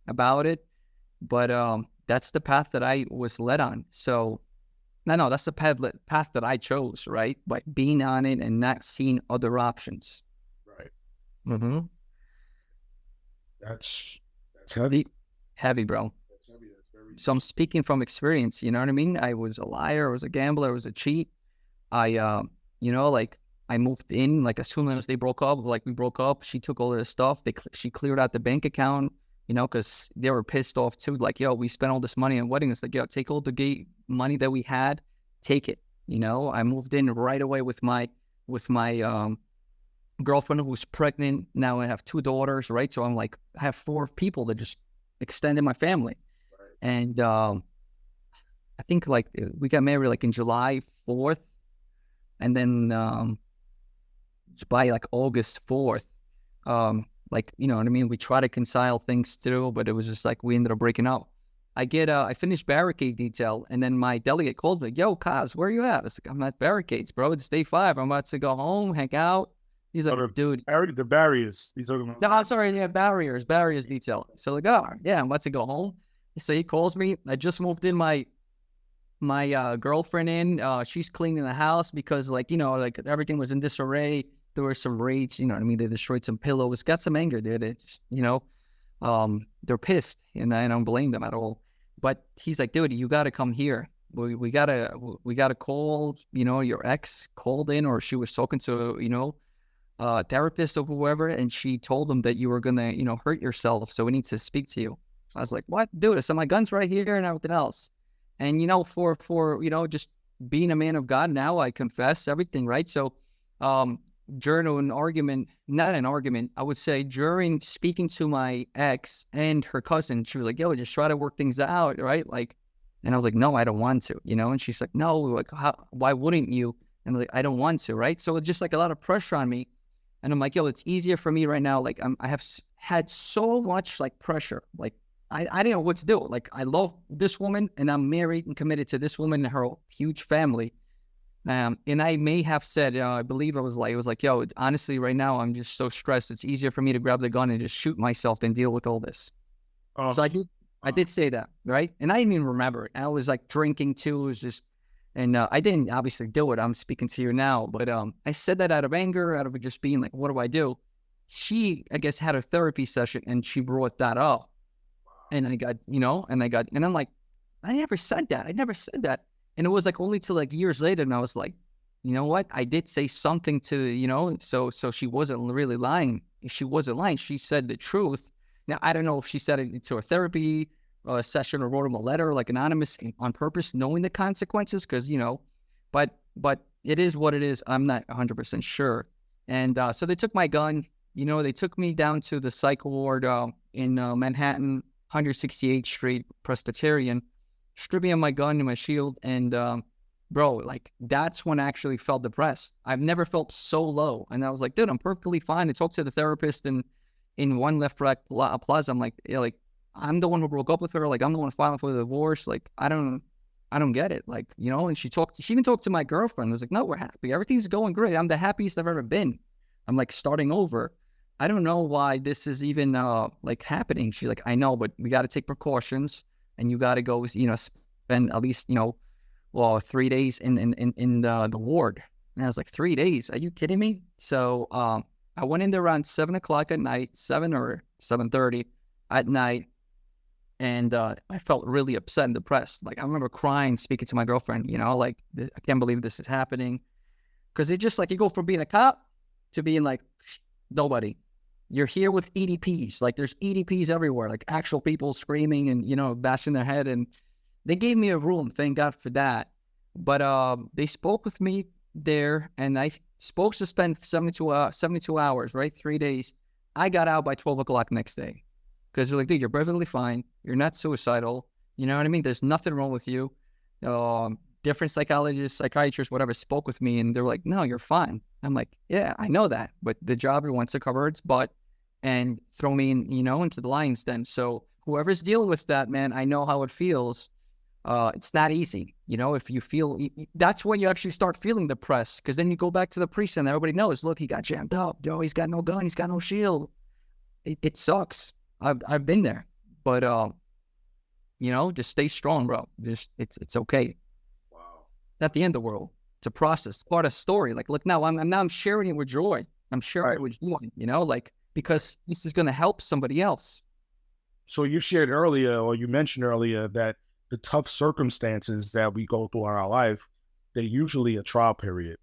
about it. But that's the path that I was led on. So, no, that's the path that I chose, right? By being on it and not seeing other options. Right. Mm-hmm. That's heavy. Heavy, bro. That's heavy. That's very. So I'm speaking from experience. You know what I mean? I was a liar. I was a gambler. I was a cheat. You know, like I moved in. Like as soon as they broke up, like we broke up, she took all this stuff. She cleared out the bank account. You know, because they were pissed off too. Like, yo, we spent all this money on weddings. It's like, yo, take all the money that we had, take it. You know, I moved in right away with my girlfriend who's pregnant. Now I have 2 daughters, right? So I'm like, I have 4 people that just extended my family. Right. And I think like we got married like in July 4th, and then by like August 4th, like, you know what I mean? We try to reconcile things through, but it was just like we ended up breaking up. I finished barricade detail, and then my delegate called me, yo, Kaz, where you at? I was like, I'm at barricades, bro. It's day 5. I'm about to go home, hang out. He's like, dude. The barriers. He's talking about. No, I'm sorry. Yeah, barriers detail. So like, oh, yeah, I'm about to go home. So he calls me. I just moved in my girlfriend in. She's cleaning the house because, like, you know, like everything was in disarray. There was some rage, you know what I mean? They destroyed some pillows, got some anger, dude. It just, you know, they're pissed, and I don't blame them at all. But he's like, dude, you got to come here. We gotta call, you know, your ex called in, or she was talking to, you know, therapist or whoever, and she told them that you were gonna, you know, hurt yourself. So we need to speak to you. I was like, what? Dude, I said my gun's right here and everything else. And, you know, for, you know, just being a man of God now, I confess everything, right? So, during an argument, not an argument, I would say during speaking to my ex and her cousin, she was like, yo, just try to work things out, right? Like, and I was like, no, I don't want to, you know? And she's like, no, like, why wouldn't you? And I was like, I don't want to, right? So it's just like a lot of pressure on me. And I'm like, yo, it's easier for me right now. Like, I have had so much like pressure. Like, I didn't know what to do. Like, I love this woman, and I'm married and committed to this woman and her huge family. And I may have said, I believe it was like, yo, honestly, right now, I'm just so stressed. It's easier for me to grab the gun and just shoot myself than deal with all this. So I did say that, right? And I didn't even remember it. I was like drinking too. It was just, and I didn't obviously do it. I'm speaking to you now, but I said that out of anger, out of just being like, what do I do? She, I guess, had a therapy session, and she brought that up. And I got, you know, and I'm like, I never said that. And it was like only till like years later, and I was like, you know what? I did say something to, you know, so she wasn't really lying. She wasn't lying. She said the truth. Now, I don't know if she said it to a therapy session or wrote him a letter, like anonymous on purpose, knowing the consequences, because, you know, but it is what it is. I'm not 100% sure. And so they took my gun. You know, they took me down to the psych ward in Manhattan, 168th Street, Presbyterian, stripping of my gun and my shield. And bro, like, that's when I actually felt depressed. I've never felt so low. And I was like, dude, I'm perfectly fine. I talked to the therapist in One Left Plaza. I'm like, yeah, like, I'm the one who broke up with her. Like, I'm the one filing for the divorce. Like, I don't get it. Like, you know, and she even talked to my girlfriend. I was like, no, we're happy. Everything's going great. I'm the happiest I've ever been. I'm like starting over. I don't know why this is even like happening. She's like, I know, but we got to take precautions, and you got to go, you know, spend at least, you know, 3 days in the ward. And I was like, 3 days? Are you kidding me? So I went in there around 7 o'clock at night, 7 or 7:30 at night. And I felt really upset and depressed. Like, I remember crying, speaking to my girlfriend, you know, like, I can't believe this is happening. Because it's just like, you go from being a cop to being like, nobody. You're here with EDPs. Like, there's EDPs everywhere, like actual people screaming and, you know, bashing their head. And They gave me a room, thank God for that. But they spoke with me there, and I supposed to spend 72 hours, right? 3 days. I got out by 12 o'clock next day because they're like, dude, you're perfectly fine. You're not suicidal. You know what I mean? There's nothing wrong with you. Different psychologists, psychiatrists, whatever, spoke with me, and they're like, no, you're fine. I'm like, yeah, I know that, but the job wants to cover its butt and throw me in, into the lion's den. So whoever's dealing with that, man, I know how it feels. It's not easy, if you feel, that's when you actually start feeling depressed, because then you go back to the precinct and everybody knows, look, he got jammed up. Yo, he's got no gun, he's got no shield. It sucks. I've been there, but just stay strong, bro. It's okay. Wow. Not the end of the world. It's a process, part of story. Like, look, now I'm sharing it with joy. I'm sharing it with joy, because this is going to help somebody else. So you shared earlier, or you mentioned earlier, that the tough circumstances that we go through in our life, they're usually a trial period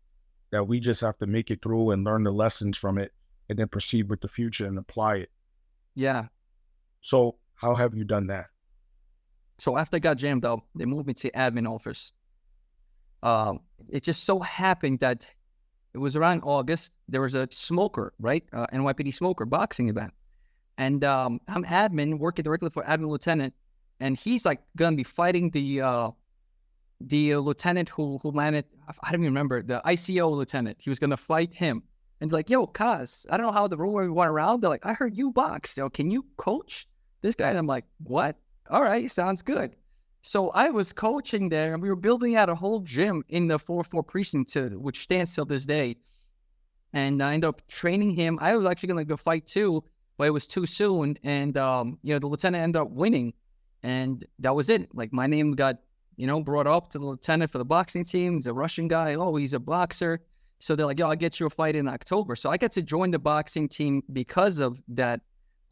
that we just have to make it through and learn the lessons from it and then proceed with the future and apply it. Yeah. So how have you done that? So after I got jammed up, they moved me to admin office. It just so happened that it was around August. There was a smoker, right? NYPD smoker boxing event. And I'm admin, working directly for admin lieutenant. And he's like going to be fighting the lieutenant who landed, I don't even remember, the ICO lieutenant. He was going to fight him. And they're like, yo, Kaz, I don't know how the rumor went around. They're like, I heard you box. Can you coach this guy? And I'm like, what? All right, sounds good. So I was coaching there, and we were building out a whole gym in the 404 precinct, which stands till this day. And I ended up training him. I was actually going to go fight too, but it was too soon. And, the lieutenant ended up winning. And that was it. Like, my name got, brought up to the lieutenant for the boxing team. He's a Russian guy. Oh, he's a boxer. So they're like, yo, I'll get you a fight in October. So I got to join the boxing team because of that.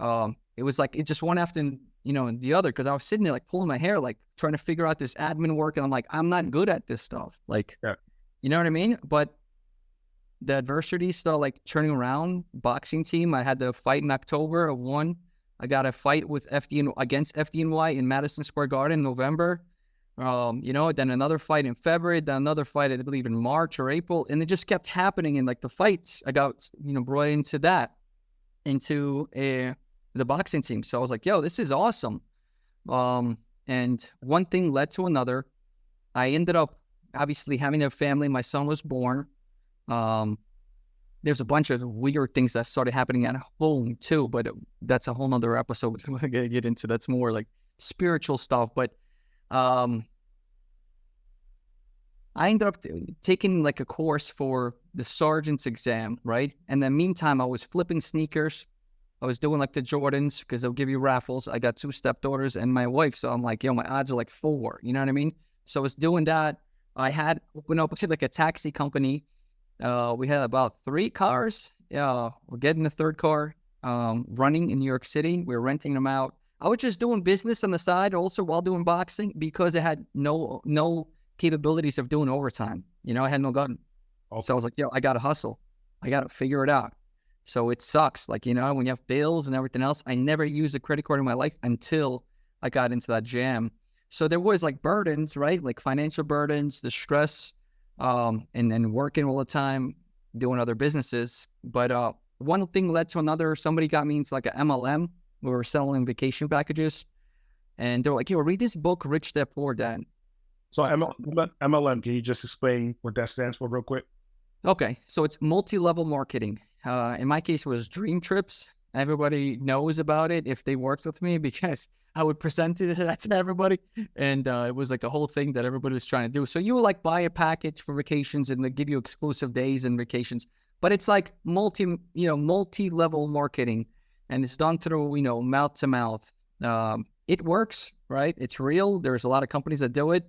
It was like, it just one after, the other, because I was sitting there like pulling my hair, like trying to figure out this admin work. And I'm like, I'm not good at this stuff. Like, yeah. You know what I mean? But the adversity started like turning around. Boxing team, I had the fight in October. I won. I got a fight with against FDNY in Madison Square Garden in November. Then another fight in February, then another fight, I believe, in March or April. And it just kept happening. And like the fights, I got, brought into the boxing team. So I was like, yo, this is awesome. And one thing led to another. I ended up obviously having a family. My son was born. There's a bunch of weird things that started happening at home too, but that's a whole nother episode we're going to get into. That's more like spiritual stuff. But I ended up taking like a course for the sergeant's exam, right? And then meantime, I was flipping sneakers. I was doing like the Jordans because they'll give you raffles. I got 2 stepdaughters and my wife. So I'm like, my odds are like 4. You know what I mean? So I was doing that. I had opened up like a taxi company. We had about 3 cars. We're getting the 3rd car running in New York City. We were renting them out. I was just doing business on the side also while doing boxing because I had no capabilities of doing overtime. I had no gun. Okay. So I was like, I got to hustle. I got to figure it out. So it sucks. Like, when you have bills and everything else, I never used a credit card in my life until I got into that jam. So there was like burdens, right? Like financial burdens, the stress, and working all the time, doing other businesses. But one thing led to another. Somebody got me into like an MLM. We were selling vacation packages. And they're like, yo, read this book, Rich Dad Poor Dad. So MLM, can you just explain what that stands for real quick? Okay, so it's multi-level marketing. In my case, it was dream trips. Everybody knows about it if they worked with me because I would present it to everybody. And it was like the whole thing that everybody was trying to do. So you would like buy a package for vacations and they give you exclusive days and vacations. But it's like multi-level marketing. And it's done through, mouth to mouth. It works, right? It's real. There's a lot of companies that do it.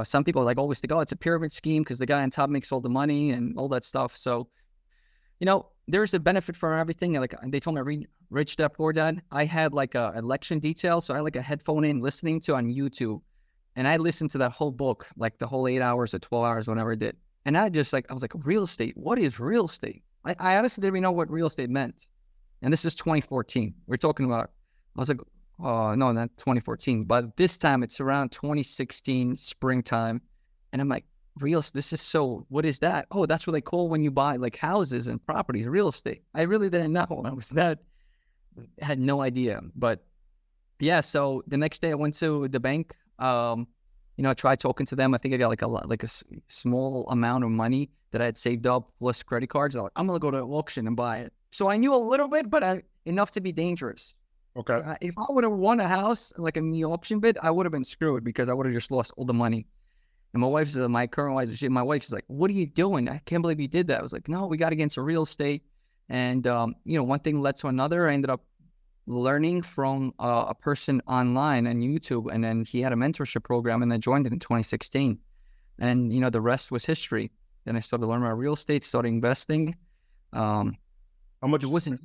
Some people like always think, it's a pyramid scheme because the guy on top makes all the money and all that stuff. So, there's a benefit for everything. Like they told me to read Rich Dad Poor Dad. I had like a election detail. So I had like a headphone in listening to on YouTube. And I listened to that whole book, like the whole 8 hours or 12 hours, whatever I did. And I was like, real estate. What is real estate? I honestly didn't even know what real estate meant. And this is 2014. We're talking about, I was like, no, not 2014, but this time it's around 2016 springtime. And I'm like, this is so, what is that? Oh, that's what they call when you buy like houses and properties, real estate. I really didn't know. Had no idea. But yeah, so the next day I went to the bank. I tried talking to them. I think I got like a small amount of money that I had saved up plus credit cards. I'm gonna go to an auction and buy it. So I knew a little bit, but enough to be dangerous. Okay. If I would have won a house like in the auction bid, I would have been screwed because I would have just lost all the money. And my current wife, my wife is like, "What are you doing? I can't believe you did that." I was like, "No, we got against real estate." And one thing led to another. I ended up learning from a person online on YouTube, and then he had a mentorship program, and I joined it in 2016. And the rest was history. Then I started learning about real estate, started investing. How much? It wasn't.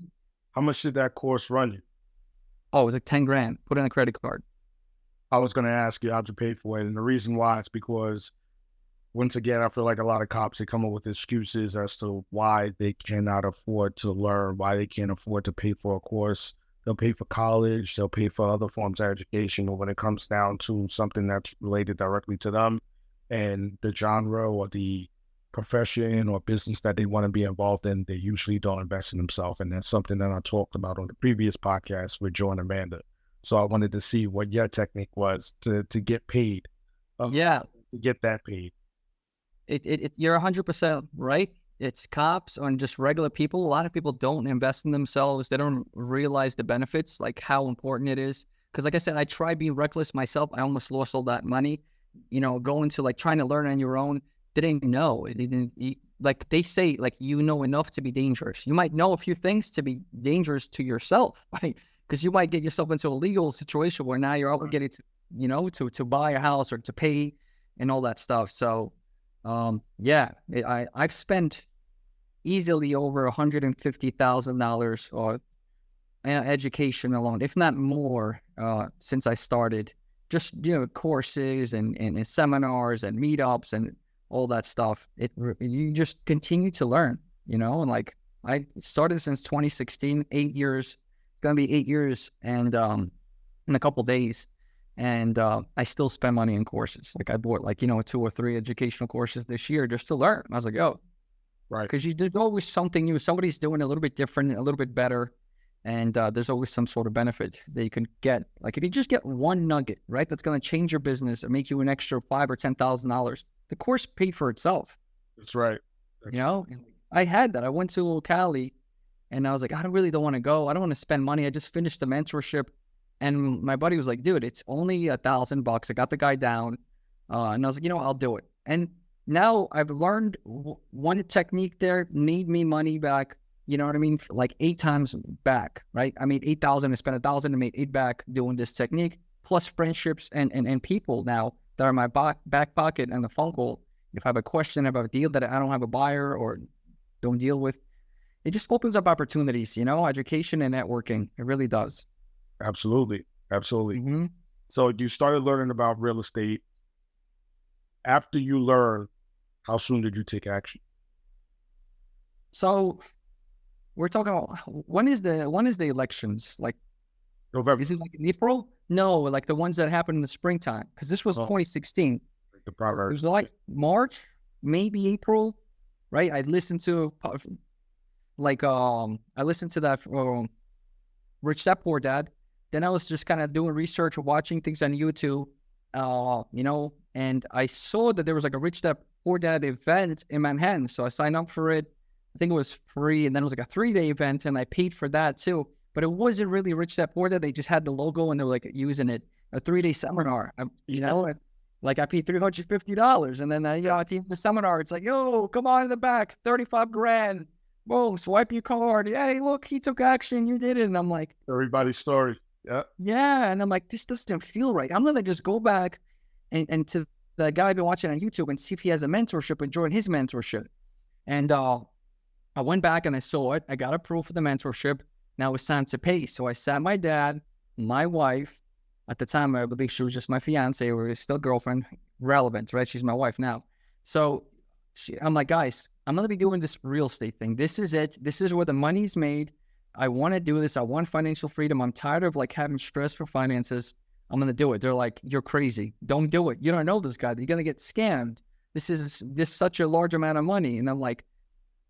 How much did that course run you? Oh, it was like 10 grand. Put in a credit card. I was going to ask you how'd you pay for it, and the reason why is because, once again, I feel like a lot of cops, they come up with excuses as to why they cannot afford to learn, why they can't afford to pay for a course. They'll pay for college, they'll pay for other forms of education, but when it comes down to something that's related directly to them and the genre or the profession or business that they want to be involved in, they usually don't invest in themselves. And that's something that I talked about on the previous podcast with Joe and Amanda. So I wanted to see what your technique was to get paid. Yeah. To get that paid. You're 100% right. It's cops and just regular people. A lot of people don't invest in themselves. They don't realize the benefits, like how important it is. Because like I said, I tried being reckless myself. I almost lost all that money, going to like trying to learn on your own. Didn't know. Like they say, like, enough to be dangerous. You might know a few things to be dangerous to yourself, right? Because you might get yourself into a legal situation where now you're obligated to, to buy a house or to pay and all that stuff. So, I've spent easily over $150,000 on education alone, if not more, since I started. Just courses and seminars and meetups and all that stuff. You just continue to learn, and like I started since 2016, 8 years. It's gonna be 8 years and in a couple days. And I still spend money in courses. Like I bought 2 or 3 educational courses this year just to learn. I was like, oh, right. Because there's always something new. Somebody's doing a little bit different, a little bit better. And there's always some sort of benefit that you can get. Like if you just get one nugget, right, that's going to change your business and make you an extra $5,000 or $10,000, the course paid for itself. That's right. I had that. I went to Cali and I was like, I really don't want to go. I don't want to spend money. I just finished the mentorship. And my buddy was like, dude, it's only $1,000. I got the guy down. And I was like, I'll do it. And now I've learned one technique there made me money back. You know what I mean? Like 8 times back, right? I made 8,000, I spent 1,000 and made 8 back doing this technique, plus friendships and people now that are in my back pocket and the phone call. If I have a question about a deal that I don't have a buyer or don't deal with, it just opens up opportunities, education and networking. It really does. Absolutely. Absolutely. Mm-hmm. So you started learning about real estate. After you learned, how soon did you take action? So we're talking about when is the elections? Like November. Is it like in April? No, like the ones that happened in the springtime. Because this was 2016. The It primary. was like March, maybe April, right? I listened to that Rich Dad Poor Dad. Then I was just kind of doing research or watching things on YouTube, and I saw that there was like a Rich Dad Poor Dad event in Manhattan. So I signed up for it. I think it was free. And then it was like a 3-day event and I paid for that too. But it wasn't really Rich Dad Poor Dad. They just had the logo and they were like using it. A 3-day seminar, like I paid $350. And then, at the end of the seminar, it's like, yo, come on in the back, 35 grand. Whoa, swipe your card. Hey, look, he took action. You did it. And I'm like, everybody's story. Yeah. Yeah. And I'm like, this doesn't feel right. I'm going to just go back and to the guy I've been watching on YouTube and see if he has a mentorship and join his mentorship. And I went back and I saw it. I got approved for the mentorship. Now it's time to pay. So I sat my dad, my wife, at the time, I believe she was just my fiance or still girlfriend, relevant, right? She's my wife now. So I'm like, guys, I'm going to be doing this real estate thing. This is it. This is where the money's made. I want to do this. I want financial freedom. I'm tired of like having stress for finances. I'm going to do it. They're like, you're crazy. Don't do it. You don't know this guy. You're going to get scammed. This is such a large amount of money. And I'm like,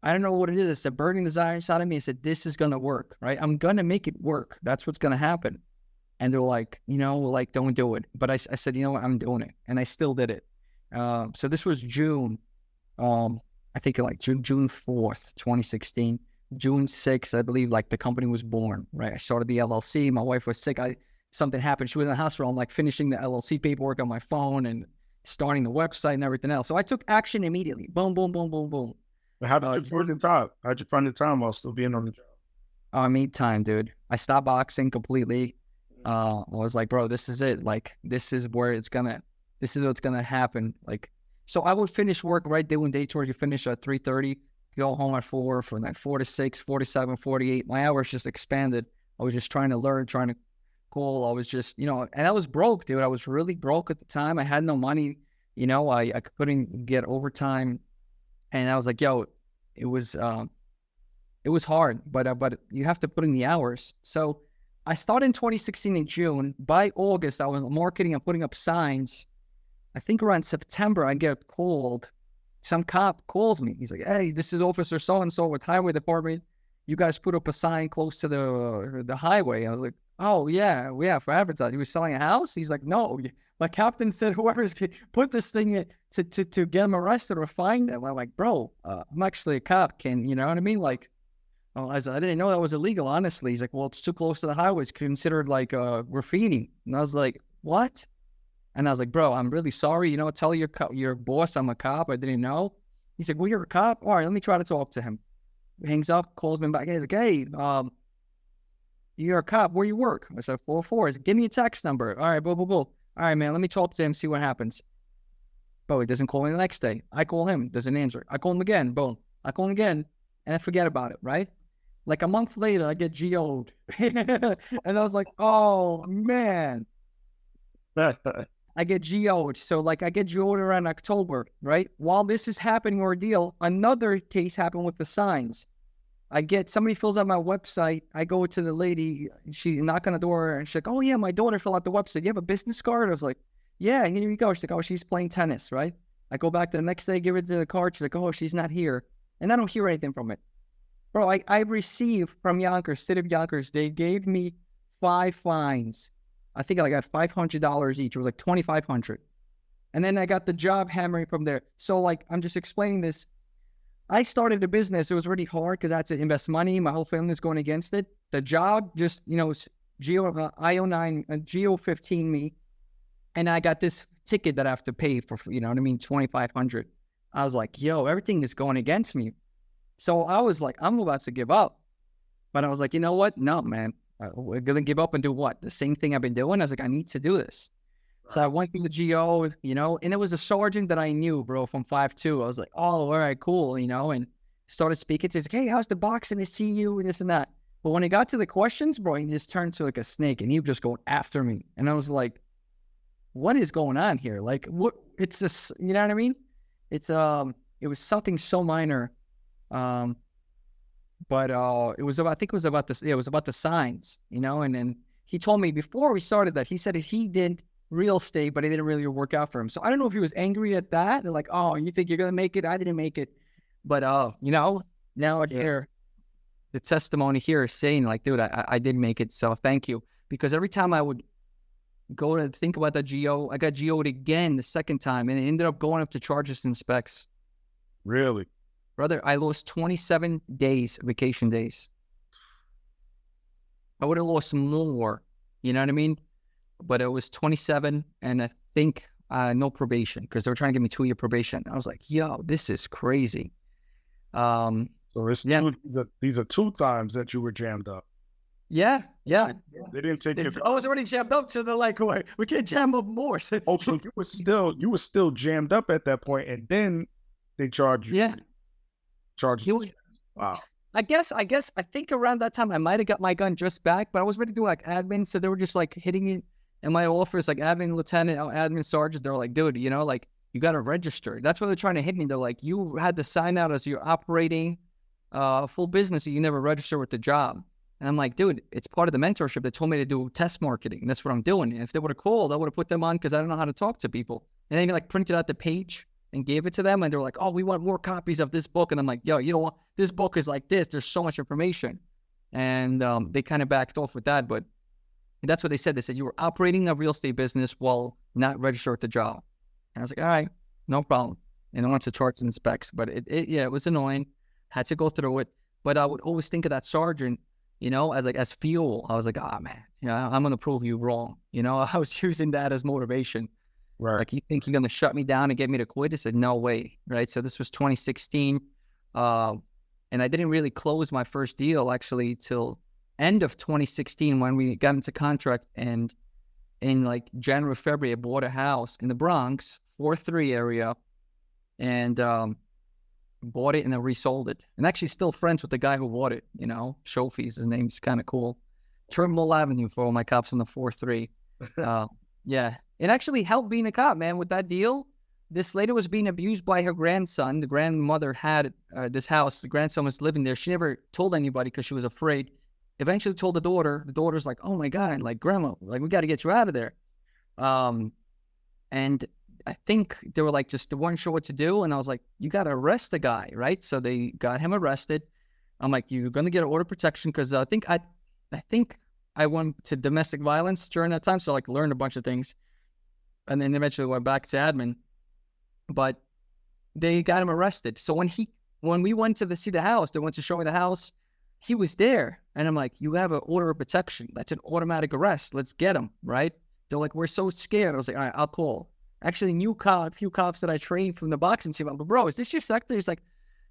I don't know what it is. It's a burning desire inside of me. I said, this is going to work, right? I'm going to make it work. That's what's going to happen. And they're like, like, don't do it. But I said, you know what? I'm doing it. And I still did it. So this was June. I think like June 4th, 2016. June 6th, I believe, like the company was born, right? I started the LLC. My wife was sick. Something happened. She was in the hospital. I'm like finishing the LLC paperwork on my phone and starting the website and everything else. So I took action immediately. Boom, boom, boom, boom, boom. How did you find the job? How'd you find the time while still being on the job? I made time, dude. I stopped boxing completely. I was like, bro, this is it. Like, this is what's gonna happen. Like, so I would finish work right there when day tours. You finish at 3:30, go home at 4, from like 4 to 6, 4 to 7, 48. My hours just expanded. I was just trying to learn, trying to call. I was just, and I was broke, dude. I was really broke at the time. I had no money. I couldn't get overtime. And I was like, yo, it was hard, but you have to put in the hours. So I started in 2016 in June. By August, I was marketing and putting up signs. I think around September, I get called. Some cop calls me. He's like, hey, this is Officer so-and-so with Highway Department. You guys put up a sign close to the highway. I was like, oh, yeah, for advertising. He was selling a house? He's like, no. My captain said whoever's put this thing in to get him arrested or find him. I'm like, bro, I'm actually a cop. You know what I mean? Like, I didn't know that was illegal, honestly. He's like, well, it's too close to the highway. It's considered like graffiti. And I was like, what? And I was like, bro, I'm really sorry. Tell your boss I'm a cop. I didn't know. He's like, well, you're a cop? All right, let me try to talk to him. He hangs up, calls me back. He's like, hey, you're a cop. Where you work? I said, 404. He's like, give me a text number. All right, boo, boo, boo. All right, man, let me talk to him, see what happens. Bro, he doesn't call me the next day. I call him, doesn't answer. I call him again, boom. I call him again, and I forget about it, right? Like a month later, I get GO'd. And I was like, oh, man. I get GO'd. So, like, I get GO'd around October, right? While this is happening, ordeal, another case happened with the signs. Somebody fills out my website. I go to the lady. She knock on the door, and she's like, oh, yeah, my daughter filled out the website. You have a business card? I was like, yeah, here you go. She's like, oh, she's playing tennis, right? I go back the next day, give her the card. She's like, oh, she's not here. And I don't hear anything from it. Bro, I received from Yonkers, City of Yonkers, they gave me 5 fines. I think I got $500 each. It was like $2,500. And then I got the job hammering from there. So, like, I'm just explaining this. I started a business. It was really hard because I had to invest money. My whole family was going against it. The job just, Geo 15 me. And I got this ticket that I have to pay for, $2,500. I was like, yo, everything is going against me. So I was like, I'm about to give up. But I was like, you know what? No, man. We're going to give up and do what? The same thing I've been doing? I was like, I need to do this. Right. So I went through the GO, and it was a sergeant that I knew, bro, from 5'2". I was like, oh, all right, cool, and started speaking to him. He's like, hey, how's the boxing? I see you and this and that. But when he got to the questions, bro, he just turned to like a snake and he would just go after me. And I was like, what is going on here? Like, what? It's this, you know what I mean? It's, it was something so minor. But it was about, I think it was about this. Yeah, it was about the signs, and then he told me before we started that he said he did real estate, but it didn't really work out for him. So I don't know if he was angry at that. They're like, oh, you think you're going to make it? I didn't make it. But, now I hear the testimony here is saying like, dude, I did make it. So thank you. Because every time I would go to think about the GO, I got GO'd again the second time, and it ended up going up to charges and specs. Really? Brother, I lost 27 days, vacation days. I would have lost more, you know what I mean? But it was 27, and I think no probation, because they were trying to give me 2-year probation. I was like, yo, this is crazy. So it's these are 2 times that you were jammed up. Yeah. They didn't take it. I was already jammed up, so they're like, we can't jam up more. Oh, so you were still jammed up at that point, and then they charged you. Yeah. Charges. Wow. I think around that time I might have got my gun just back, but I was ready to do like admin, so they were just like hitting it in my office, like admin lieutenant, admin sergeant. They're like, dude, like you got to register. That's why they're trying to hit me. They're like, you had to sign out as you're operating a full business, and you never register with the job. And I'm like, dude, it's part of the mentorship. They told me to do test marketing. And that's what I'm doing. And if they would have called, I would have put them on because I don't know how to talk to people. And they like printed out the page and gave it to them. And they're like, oh, we want more copies of this book. And I'm like, yo, you know what? This book is like this. There's so much information. And they kind of backed off with that. But that's what they said. They said, you were operating a real estate business while not registered at the job. And I was like, all right, no problem. And I wanted to charge them specs. But it was annoying. Had to go through it. But I would always think of that sergeant, you know, as fuel. I was like, ah, man, I'm going to prove you wrong. You know, I was using that as motivation. Right. Like, you think you're going to shut me down and get me to quit? I said, no way. Right. So this was 2016. And I didn't really close my first deal actually till end of 2016 when we got into contract. And in like January, February, I bought a house in the Bronx, 4-3 area. And, bought it and then resold it. And actually still friends with the guy who bought it, you know, Shofi's his name's kind of cool. Turnbull Avenue for all my cops on the 4-3. Yeah. It actually helped being a cop, man, with that deal. This lady was being abused by her grandson. The grandmother had this house. The grandson was living there. She never told anybody because she was afraid. Eventually told the daughter. The daughter's like, oh my God, like, grandma, like, we got to get you out of there. And I think they were like, they weren't sure what to do. And I was like, you got to arrest the guy, right? So they got him arrested. I'm like, you're going to get an order of protection because I think I went to domestic violence during that time. So I like learned a bunch of things and then eventually went back to admin. But they got him arrested. So when we went to see the house, they went to show me the house, he was there. And I'm like, you have an order of protection. That's an automatic arrest. Let's get him, right? They're like, we're so scared. I was like, all right, I'll call. Actually, a few cops that I trained from the boxing team. I'm like, bro, is this your sector? He's like,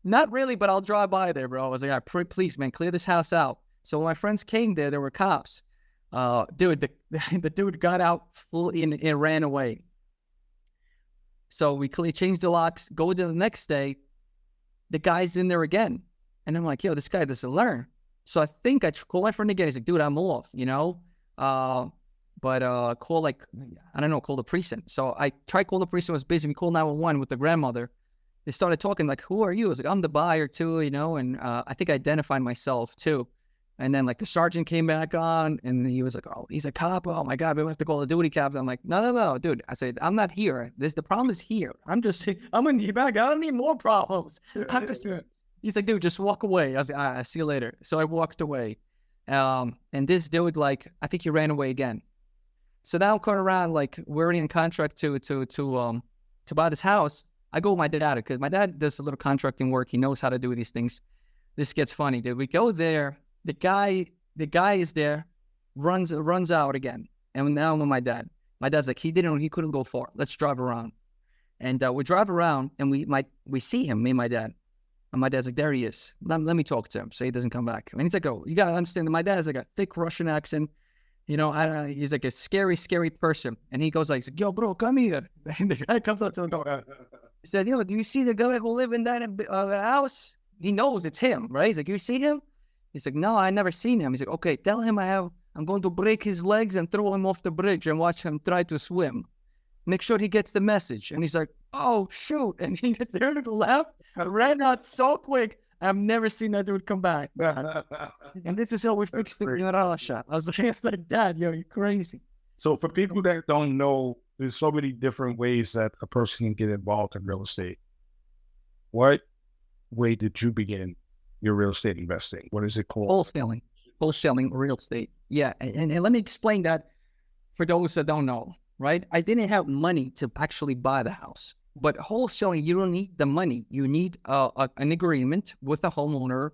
not really, but I'll drive by there, bro. I was like, all right, please, man, clear this house out. So when my friends came there were cops. Dude, the dude got out and ran away. So we changed the locks, go to the next day. The guy's in there again. And I'm like, yo, this guy doesn't learn. So I think I call my friend again. He's like, dude, I'm off, you know? But call the precinct. So I tried call the precinct, was busy. We called 911 with the grandmother. They started talking like, who are you? I was like, I'm the buyer too, you know, and I think I identified myself too. And then like the sergeant came back on and he was like, oh, he's a cop. Oh my God, we have to call the duty captain. I'm like, no, dude. I said, I'm not here. The problem is here. I'm in the back. I don't need more problems. I'm just here. He's like, dude, just walk away. I was like, all right, I'll see you later. So I walked away. And this dude, like, I think he ran away again. So now I'm coming around, like, we're already in contract to buy this house. I go with my dad because my dad does a little contracting work. He knows how to do these things. This gets funny, dude. We go there. The guy is there, runs out again. And now I'm with my dad. My dad's like, he couldn't go far. Let's drive around. And we drive around and we see him, me and my dad. And my dad's like, there he is. Let me talk to him so he doesn't come back. And he's like, oh, you got to understand that my dad has like a thick Russian accent. You know, he's like a scary, scary person. And he goes like, yo, bro, come here. And the guy comes out to the door. He said, yo, do you see the guy who live in that house? He knows it's him, right? He's like, you see him? He's like, no, I never seen him. He's like, okay, tell him I'm going to break his legs and throw him off the bridge and watch him try to swim. Make sure he gets the message. And he's like, oh, shoot. And he turned to the left, ran out so quick. I've never seen that dude come back. And this is how we fixed it in Russia. I was like, Dad, yo, you're crazy. So for people that don't know, there's so many different ways that a person can get involved in real estate. What way did you begin your real estate investing? What is it called? Wholesaling real estate. Yeah. And let me explain that for those that don't know, right? I didn't have money to actually buy the house. But wholesaling, you don't need the money. You need an agreement with the homeowner.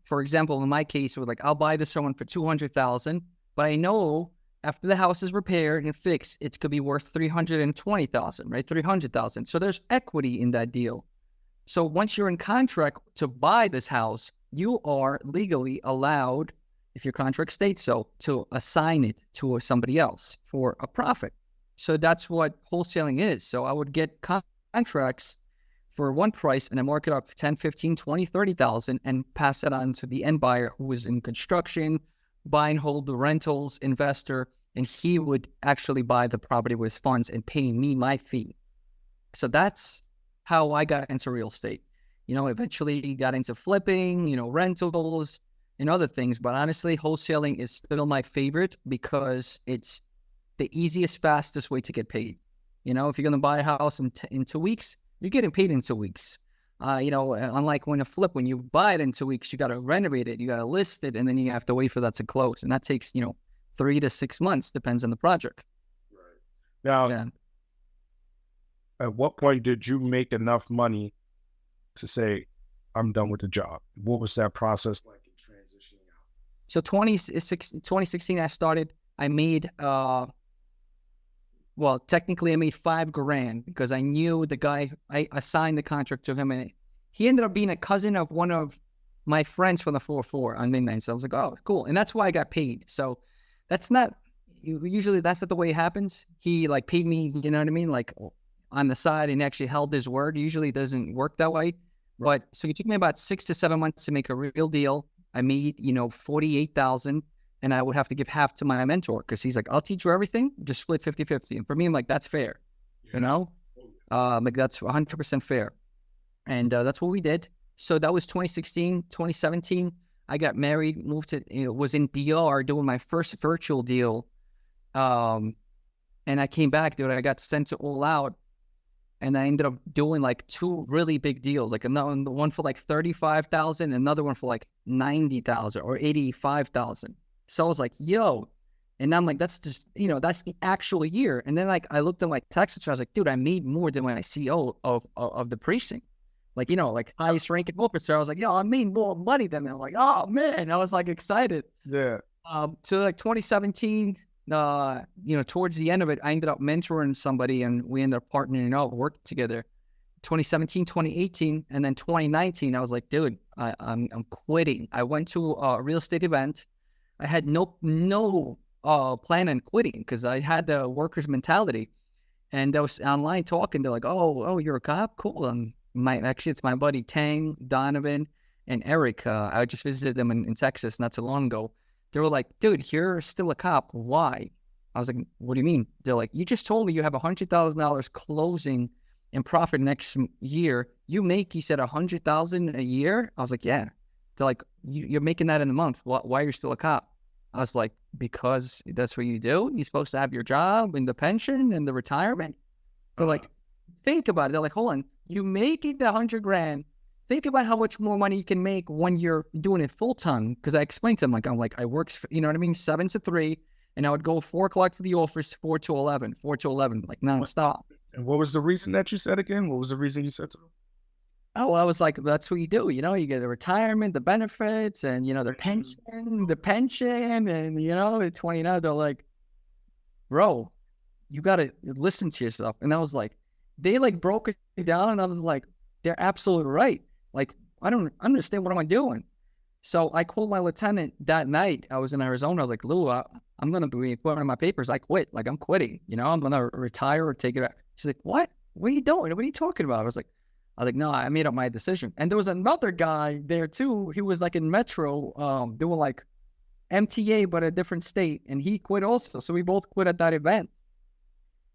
For example, in my case, it was like, I'll buy this someone for $200,000, but I know after the house is repaired and fixed, it could be worth $320,000, right? $300,000. So there's equity in that deal. So once you're in contract to buy this house, you are legally allowed, if your contract states so, to assign it to somebody else for a profit. So that's what wholesaling is. So I would get contracts for one price and I mark it up for 10, 15, 20, 30,000 and pass it on to the end buyer who is in construction, buy and hold the rentals, investor, and he would actually buy the property with his funds and pay me my fee. So that's how I got into real estate. You know, eventually got into flipping, you know, rentals, and other things. But honestly, wholesaling is still my favorite because it's the easiest, fastest way to get paid. You know, if you're going to buy a house in 2 weeks, you're getting paid in 2 weeks. You know, unlike when you buy it in 2 weeks, you got to renovate it, you got to list it, and then you have to wait for that to close. And that takes, 3 to 6 months, depends on the project. Right. Now, Yeah. at what point did you make enough money to say, I'm done with the job? What was that process like in transitioning out? So 2016, I started, I made, well, technically I made $5,000 because I knew the guy, I assigned the contract to him, and he ended up being a cousin of one of my friends from the 4-4 on midnight. So I was like, oh, cool. And that's why I got paid. So that's not, usually that's not the way it happens. He like paid me, you know what I mean? Like on the side, and actually held his word. Usually it doesn't work that way. But so it took me about 6 to 7 months to make a real deal. I made, 48,000, and I would have to give half to my mentor because he's like, I'll teach you everything, just split 50-50. And for me, I'm like, that's fair, like that's 100% fair. And that's what we did. So that was 2016, 2017. I got married, moved to, was in DR doing my first virtual deal. And I came back, dude, I got sent to All Out. And I ended up doing like 2 really big deals, like another one for like 35,000, another one for like 90,000 or 85,000. So I was like, yo, and I'm like, that's just, that's the actual year. And then like, I looked at my taxes, I was like, dude, I made more than my CEO of the precinct. Like, like highest ranking officer. I was like, yo, I made more money than them. I'm like, oh man, I was like excited. Yeah. So like 2017, towards the end of it, I ended up mentoring somebody, and we ended up partnering up, working together. 2017, 2018, and then 2019, I was like, dude, I'm quitting. I went to a real estate event. I had no plan on quitting because I had the worker's mentality, and I was online talking. They're like, oh, you're a cop, cool. And it's my buddy Tang, Donovan, and Eric. I just visited them in Texas not too long ago. They were like, dude, you're still a cop. Why? I was like, what do you mean? They're like, you just told me you have $100,000 closing in profit next year. You said $100,000 a year? I was like, yeah. They're like, you're making that in a month. Why are you still a cop? I was like, because that's what you do. You're supposed to have your job and the pension and the retirement. They're like, think about it. They're like, hold on, you making the $100,000. Think about how much more money you can make when you're doing it full time. Because I explained to them, I work, 7 to 3, and I would go 4 o'clock to the office, 4 to 11, like nonstop. And what was the reason that you said again? What was the reason you said to them? Oh, I was like, that's what you do. You get the retirement, the benefits, and, the pension, and, at 29, they're like, bro, you got to listen to yourself. And I was like, they like broke it down, and I was like, they're absolutely right. Like, I don't understand, what am I doing? So I called my lieutenant that night. I was in Arizona. I was like, Lou, I'm going to be putting in my papers. I quit. Like, I'm quitting. I'm going to retire or take it out. She's like, what? What are you doing? What are you talking about? I was like, no, I made up my decision. And there was another guy there too. He was like in Metro, doing like MTA, but a different state. And he quit also. So we both quit at that event.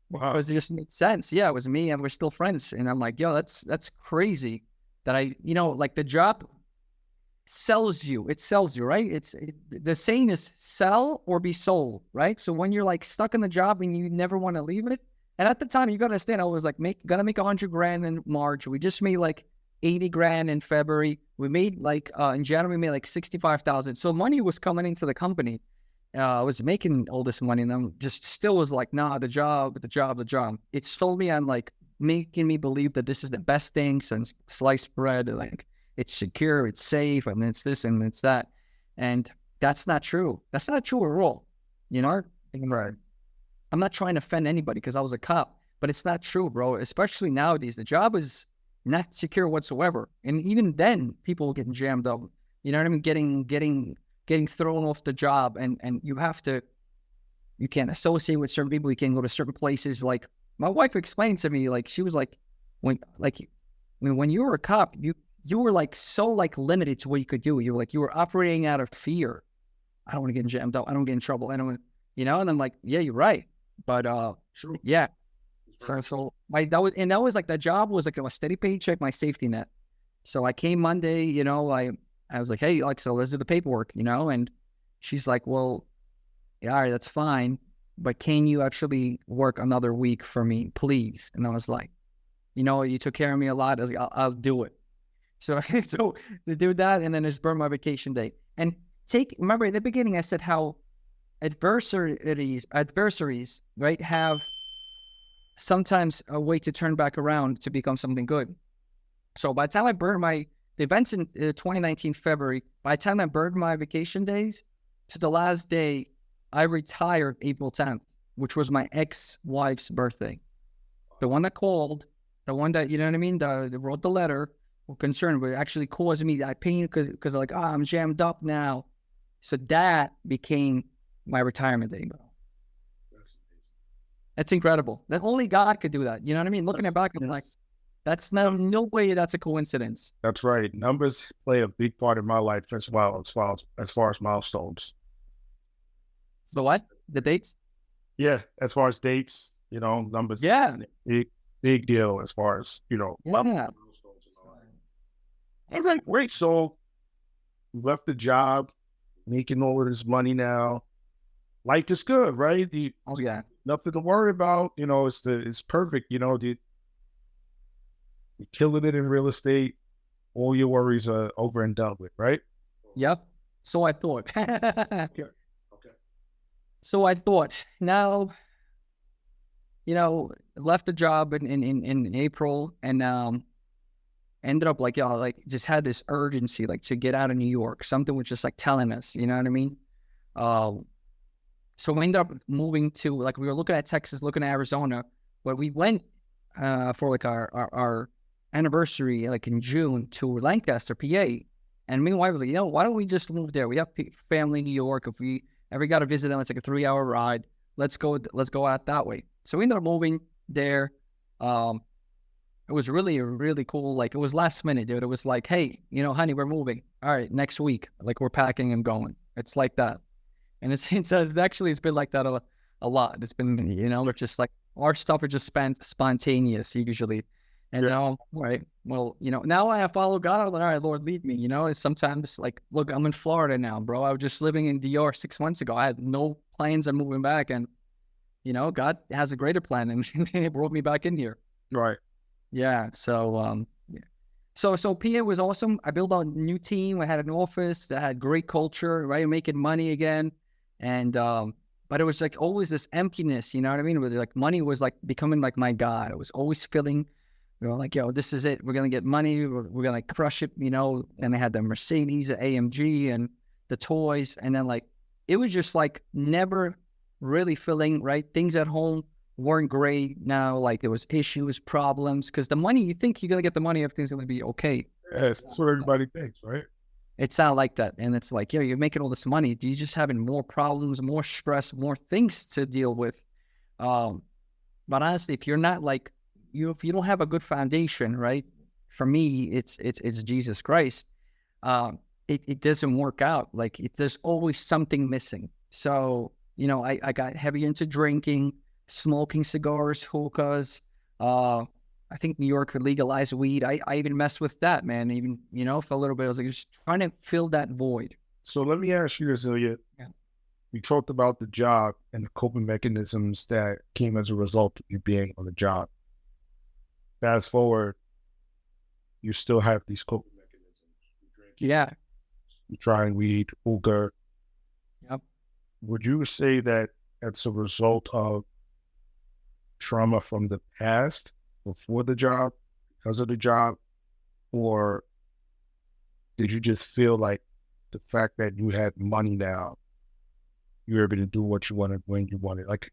Wow. Because it just made sense. Yeah, it was me, and we're still friends. And I'm like, yo, that's crazy that like the job sells you. It sells you, right? The saying is sell or be sold, right? So when you're like stuck in the job and you never want to leave it, and at the time you got to understand, I was like, gonna make $100,000 in March. We just made like $80,000 in February. We made like in January we made like 65,000. So money was coming into the company. I was making all this money, and I'm just still was like, nah, the job. It sold me on like making me believe that this is the best thing since sliced bread. Like, it's secure, it's safe, and it's this and it's that. And that's not true. That's not true at all. Right. I'm not trying to offend anybody because I was a cop, but it's not true, bro. Especially nowadays, the job is not secure whatsoever. And even then, people getting jammed up. You know what I mean? Getting thrown off the job, and you can't associate with certain people. You can't go to certain places. Like, my wife explained to me, like, she was like, when you were a cop, you were like so like limited to what you could do. You were operating out of fear. I don't want to get jammed up. I don't get in trouble. I don't, and I'm like, yeah, you're right. But True. Yeah. So that was like, the job was like a steady paycheck, my safety net. So I came Monday, I I was like, hey, like, so let's do the paperwork, you know? And she's like, well, yeah, all right, that's fine. But can you actually work another week for me, please? And I was like, you know, you took care of me a lot. I was like, I'll do it. So, so they do that, and then just burn my vacation day. And remember, in the beginning, I said how adversaries, right, have sometimes a way to turn back around to become something good. So by the time I burned the events in 2019 February, by the time I burned my vacation days to the last day, I retired April 10th, which was my ex-wife's birthday. The one that called, the one that, you know what I mean, that wrote the letter, were concerned, but actually caused me that pain because like, I'm jammed up now. So that became my retirement day, bro. That's amazing. That's incredible. That only God could do that. You know what I mean? Looking back, I'm like, that's no way that's a coincidence. That's right. Numbers play a big part in my life as well, as far as milestones. The what? The dates? Yeah, as far as dates, you know, numbers. Yeah. Big deal as far as, you know, Yeah. I was like, great. So you left the job, making all of this money now. Life is good, right? Oh yeah. Nothing to worry about. You know, it's perfect. You know, you're killing it in real estate. All your worries are over and done with, right? Yep. So I thought. Okay. So I thought. Now, you know, left the job in April, and ended up like, y'all, like, just had this urgency, like, to get out of New York. Something was just like telling us, you know what I mean? So we ended up moving to, like, we were looking at Texas, looking at Arizona, but we went for like our anniversary, like in June, to Lancaster, PA. And me and my wife was like, you know, why don't we just move there? We have family in New York. If we ever got to visit them, it's like a 3-hour ride. Let's go out that way. So we ended up moving there. It was really, really cool. Like, it was last minute, dude. It was like, hey, you know, honey, we're moving. All right, next week. Like, we're packing and going. It's like that. And it's been like that a lot. It's been, you know, it's just like, our stuff is just spontaneous usually. And now, right, well, you know, now I follow God. I'm like, all right, Lord, lead me. You know, it's sometimes like, look, I'm in Florida now, bro. I was just living in DR 6 months ago. I had no plans on moving back. And, you know, God has a greater plan, and He brought me back in here. Right. Yeah. So, So PA was awesome. I built a new team. I had an office that had great culture, right? Making money again. And, but it was like always this emptiness, you know what I mean? Where like money was like becoming like my God. I was always feeling, you know, like, yo, this is it. We're going to get money. We're going to like crush it, you know? And I had the Mercedes, the AMG, and the toys. And then like, it was just like never really feeling right. Things at home weren't great. Now, like, there was issues, problems, because the money, you think you're going to get the money, everything's going to be okay. Yes, that's what everybody thinks, right? It's not like that. And it's like, yo, you're making all this money. You're just having more problems, more stress, more things to deal with. But honestly, if you're not like, if you don't have a good foundation, right? For me, it's Jesus Christ. It doesn't work out. Like, there's always something missing. So, you know, I got heavy into drinking, smoking cigars, hookahs. I think New York could legalize weed. I even messed with that, man. Even, you know, for a little bit, I was like, just trying to fill that void. So let me ask you this, Ilya. Yeah. We talked about the job and the coping mechanisms that came as a result of you being on the job. Fast forward, you still have these coping mechanisms. You drink, Yeah. you trying weed, hookah. Yep. Would you say that that's a result of trauma from the past, before the job, because of the job, or did you just feel like the fact that you had money now, you were able to do what you wanted when you wanted? Like,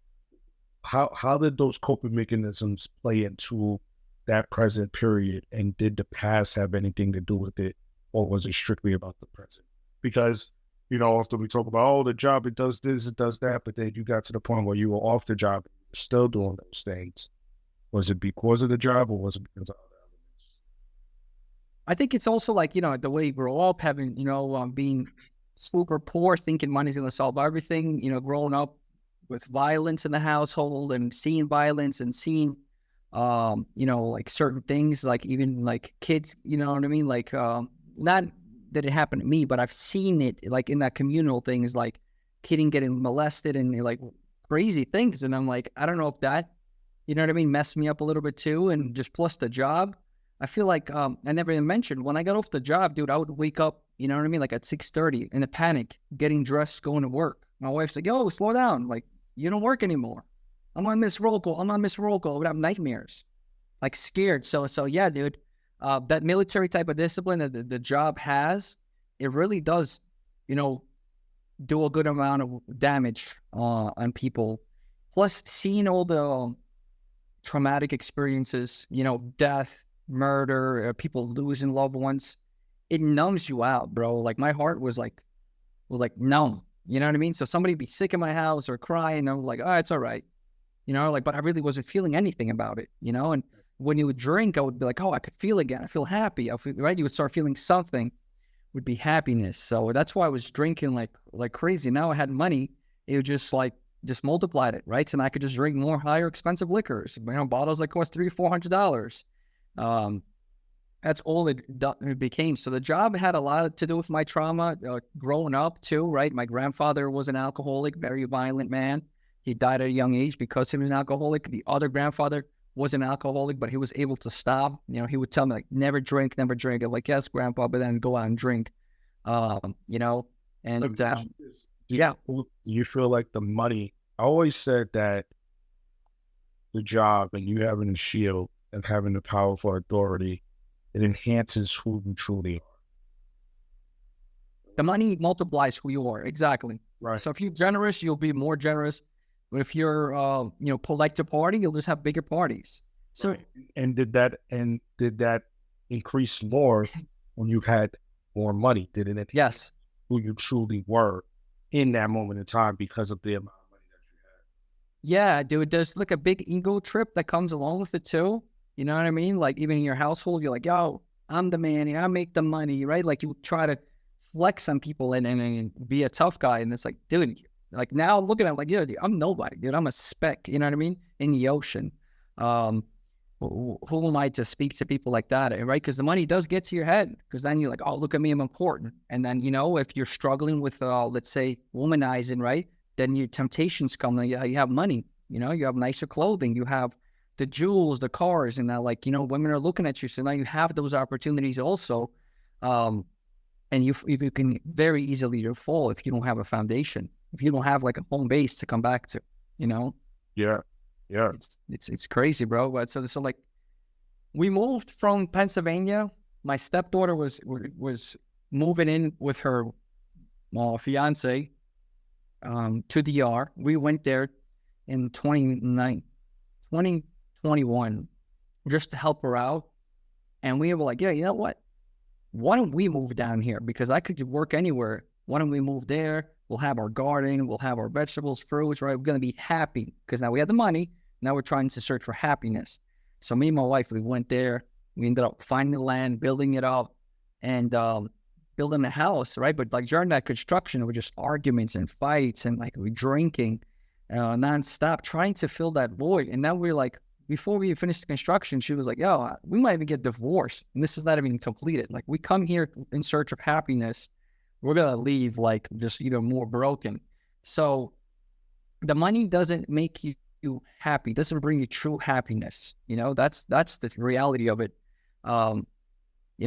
how did those coping mechanisms play into that present period, and did the past have anything to do with it, or was it strictly about the present? Because, you know, often we talk about, oh, the job, it does this, it does that, but then you got to the point where you were off the job, and you were still doing those things. Was it because of the job, or was it because of other elements? I think it's also like, you know, the way you grow up, having, you know, being super poor, thinking money's going to solve everything, you know, growing up with violence in the household and seeing violence and seeing, you know, like certain things, like even like kids, you know what I mean? Like, not that it happened to me, but I've seen it like in that communal thing is like kidding getting molested and like crazy things. And I'm like, I don't know if that, you know what I mean, messed me up a little bit too. And just plus the job, I feel like I never even mentioned when I got off the job, dude, I would wake up, you know what I mean, like at 6:30 in a panic, getting dressed, going to work. My wife's like, yo, slow down. Like, you don't work anymore. I'm on Miss Roll Call. I would have nightmares, like scared. So yeah, dude, that military type of discipline that the job has, it really does, you know, do a good amount of damage on people. Plus, seeing all the traumatic experiences, you know, death, murder, people losing loved ones, it numbs you out, bro. Like my heart was like numb. You know what I mean? So somebody be sick in my house or crying, I'm like, oh, it's all right. You know, like, but I really wasn't feeling anything about it, you know? And when you would drink, I would be like, oh, I could feel again. I feel happy. I feel, right? You would start feeling something, would be happiness. So that's why I was drinking like crazy. Now I had money. It would just multiplied it, right? So now I could just drink more higher expensive liquors, you know, bottles that cost $300-400. That's all it became. So the job had a lot to do with my trauma growing up too, right? My grandfather was an alcoholic, very violent man. He died at a young age because he was an alcoholic. The other grandfather was an alcoholic, but he was able to stop. You know, he would tell me like, never drink, never drink. I'm like, yes, grandpa, but then go out and drink. You know, and yeah. Do you feel like the money? I always said that the job and you having a shield and having the powerful authority, it enhances who you truly are. The money multiplies who you are. Exactly. Right. So if you're generous, you'll be more generous. But if you're, you know, polite to party, you'll just have bigger parties. So, right. And did that increase more when you had more money? Did it? Yes. Who you truly were in that moment in time because of the amount of money that you had. Yeah, dude. There's like a big ego trip that comes along with it too. You know what I mean? Like even in your household, you're like, yo, I'm the man. You know, I make the money, right? Like you try to flex on people and be a tough guy. And it's like, dude, like now I'm looking at it like, yeah, dude, I'm nobody, dude. I'm a speck, you know what I mean? In the ocean. Who am I to speak to people like that, right? Because the money does get to your head. Because then you're like, oh, look at me, I'm important. And then, you know, if you're struggling with, let's say, womanizing, right? Then your temptations come. You have money, you know, you have nicer clothing, you have the jewels, the cars, and that, like, you know, women are looking at you. So now you have those opportunities also. And you can very easily fall if you don't have a foundation, if you don't have like a home base to come back to, you know? Yeah. Yeah. It's crazy, bro. But so like we moved from Pennsylvania. My stepdaughter was moving in with her fiance to DR. We went there in 2021 just to help her out. And we were like, yeah, you know what? Why don't we move down here? Because I could work anywhere. Why don't we move there? We'll have our garden. We'll have our vegetables, fruits, right? We're going to be happy because now we have the money. Now we're trying to search for happiness. So me and my wife, we went there. We ended up finding the land, building it up, and building a house, right? But like during that construction, it was just arguments and fights and like we drinking nonstop, trying to fill that void. And now we're like, before we finished the construction, she was like, yo, we might even get divorced. And this is not even completed. Like we come here in search of happiness. We're going to leave like just, you know, more broken. So the money doesn't make you happy. It doesn't bring you true happiness. You know, that's the reality of it. You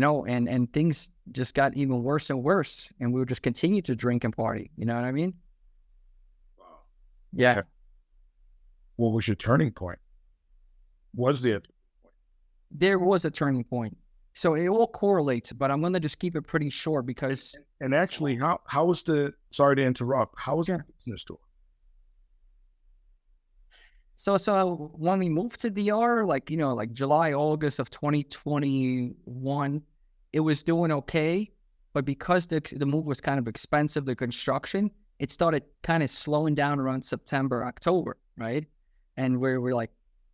know, and things just got even worse and worse. And we would just continue to drink and party. You know what I mean? Wow. Yeah. What was your turning point? Was there? There was a turning point. So it all correlates, but I'm going to just keep it pretty short because... And actually, how was the... Sorry to interrupt. How was the business doing? So when we moved to DR, like, you know, like July, August of 2021, it was doing okay. But because the move was kind of expensive, the construction, it started kind of slowing down around September, October, right? And we're like,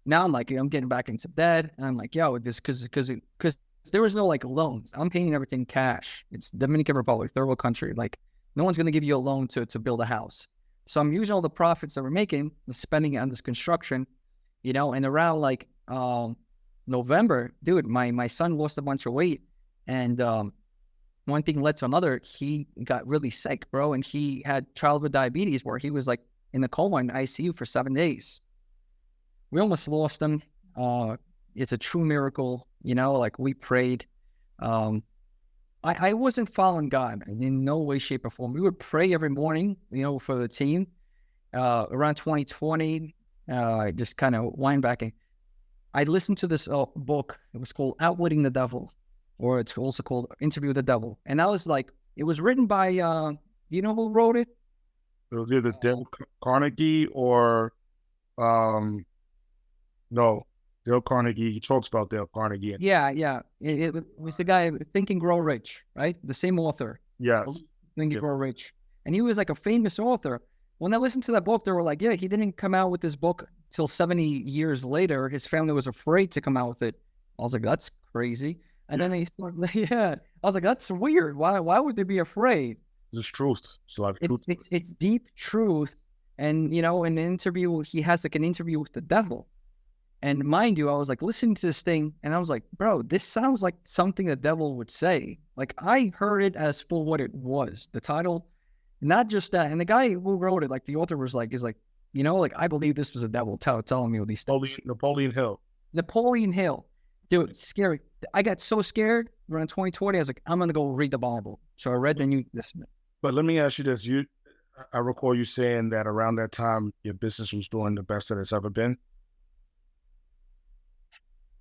now I'm like, I'm getting back into debt. And I'm like, yo, this, because there was no like loans. I'm paying everything cash. It's Dominican Republic, third world country. Like no one's going to give you a loan to build a house. So I'm using all the profits that we're making, spending it on this construction, you know, and around like November, dude, my son lost a bunch of weight and one thing led to another. He got really sick, bro, and he had childhood diabetes where he was like in the coma in ICU for 7 days. We almost lost him. It's a true miracle, like we prayed. I wasn't following God in no way, shape, or form. We would pray every morning, for the team. Around 2020, just kind of wind backing. I listened to this book. It was called Outwitting the Devil, or it's also called Interview with the Devil. And I was like, it was written by, you know who wrote it? It was either Dale Carnegie or, no, Dale Carnegie. He talks about Dale Carnegie. Yeah. It was the guy, Think and Grow Rich, right? The same author. Yes. Think and Grow Rich. And he was like a famous author. When I listened to that book, they were like, yeah, he didn't come out with this book till 70 years later. His family was afraid to come out with it. I was like, that's crazy. And then he started, I was like, that's weird. Why would they be afraid? It's truth. It's a lot of truth. It's deep truth. And, in an interview, he has like an interview with the devil. And mind you, I was like listening to this thing and I was like, bro, this sounds like something the devil would say. Like I heard it as for what it was. The title, not just that. And the guy who wrote it, like the author was like, I believe this was a devil telling me all these things. Napoleon Hill. Dude, scary. I got so scared around 2020. I was like, I'm going to go read the Bible. So I read the New Testament. But let me ask you this. I recall you saying that around that time, your business was doing the best that it's ever been.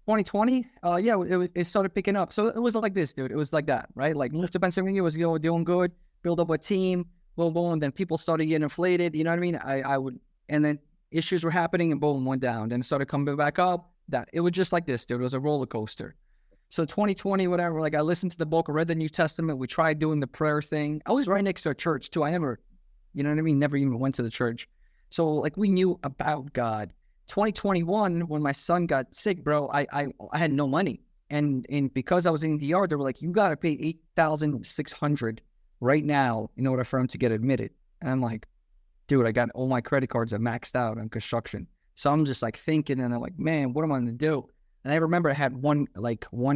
2020, it started picking up. So it was like this, dude. It was like that, right? Like moved to Pennsylvania, was doing good, build up a team, boom, boom, and then people started getting inflated. You know what I mean? I would, and then issues were happening, and boom, went down. Then it started coming back up. That it was just like this, dude. It was a roller coaster. So 2020, whatever. Like I listened to the book, I read the New Testament. We tried doing the prayer thing. I was right next to a church too. I never, you know what I mean? Never even went to the church. So like we knew about God. 2021, when my son got sick, bro, I had no money. And because I was in the ER, they were like, you got to pay $8,600 right now in order for him to get admitted. And I'm like, dude, I got all my credit cards are maxed out on construction. So I'm just like thinking, and I'm like, man, what am I going to do? And I remember I had one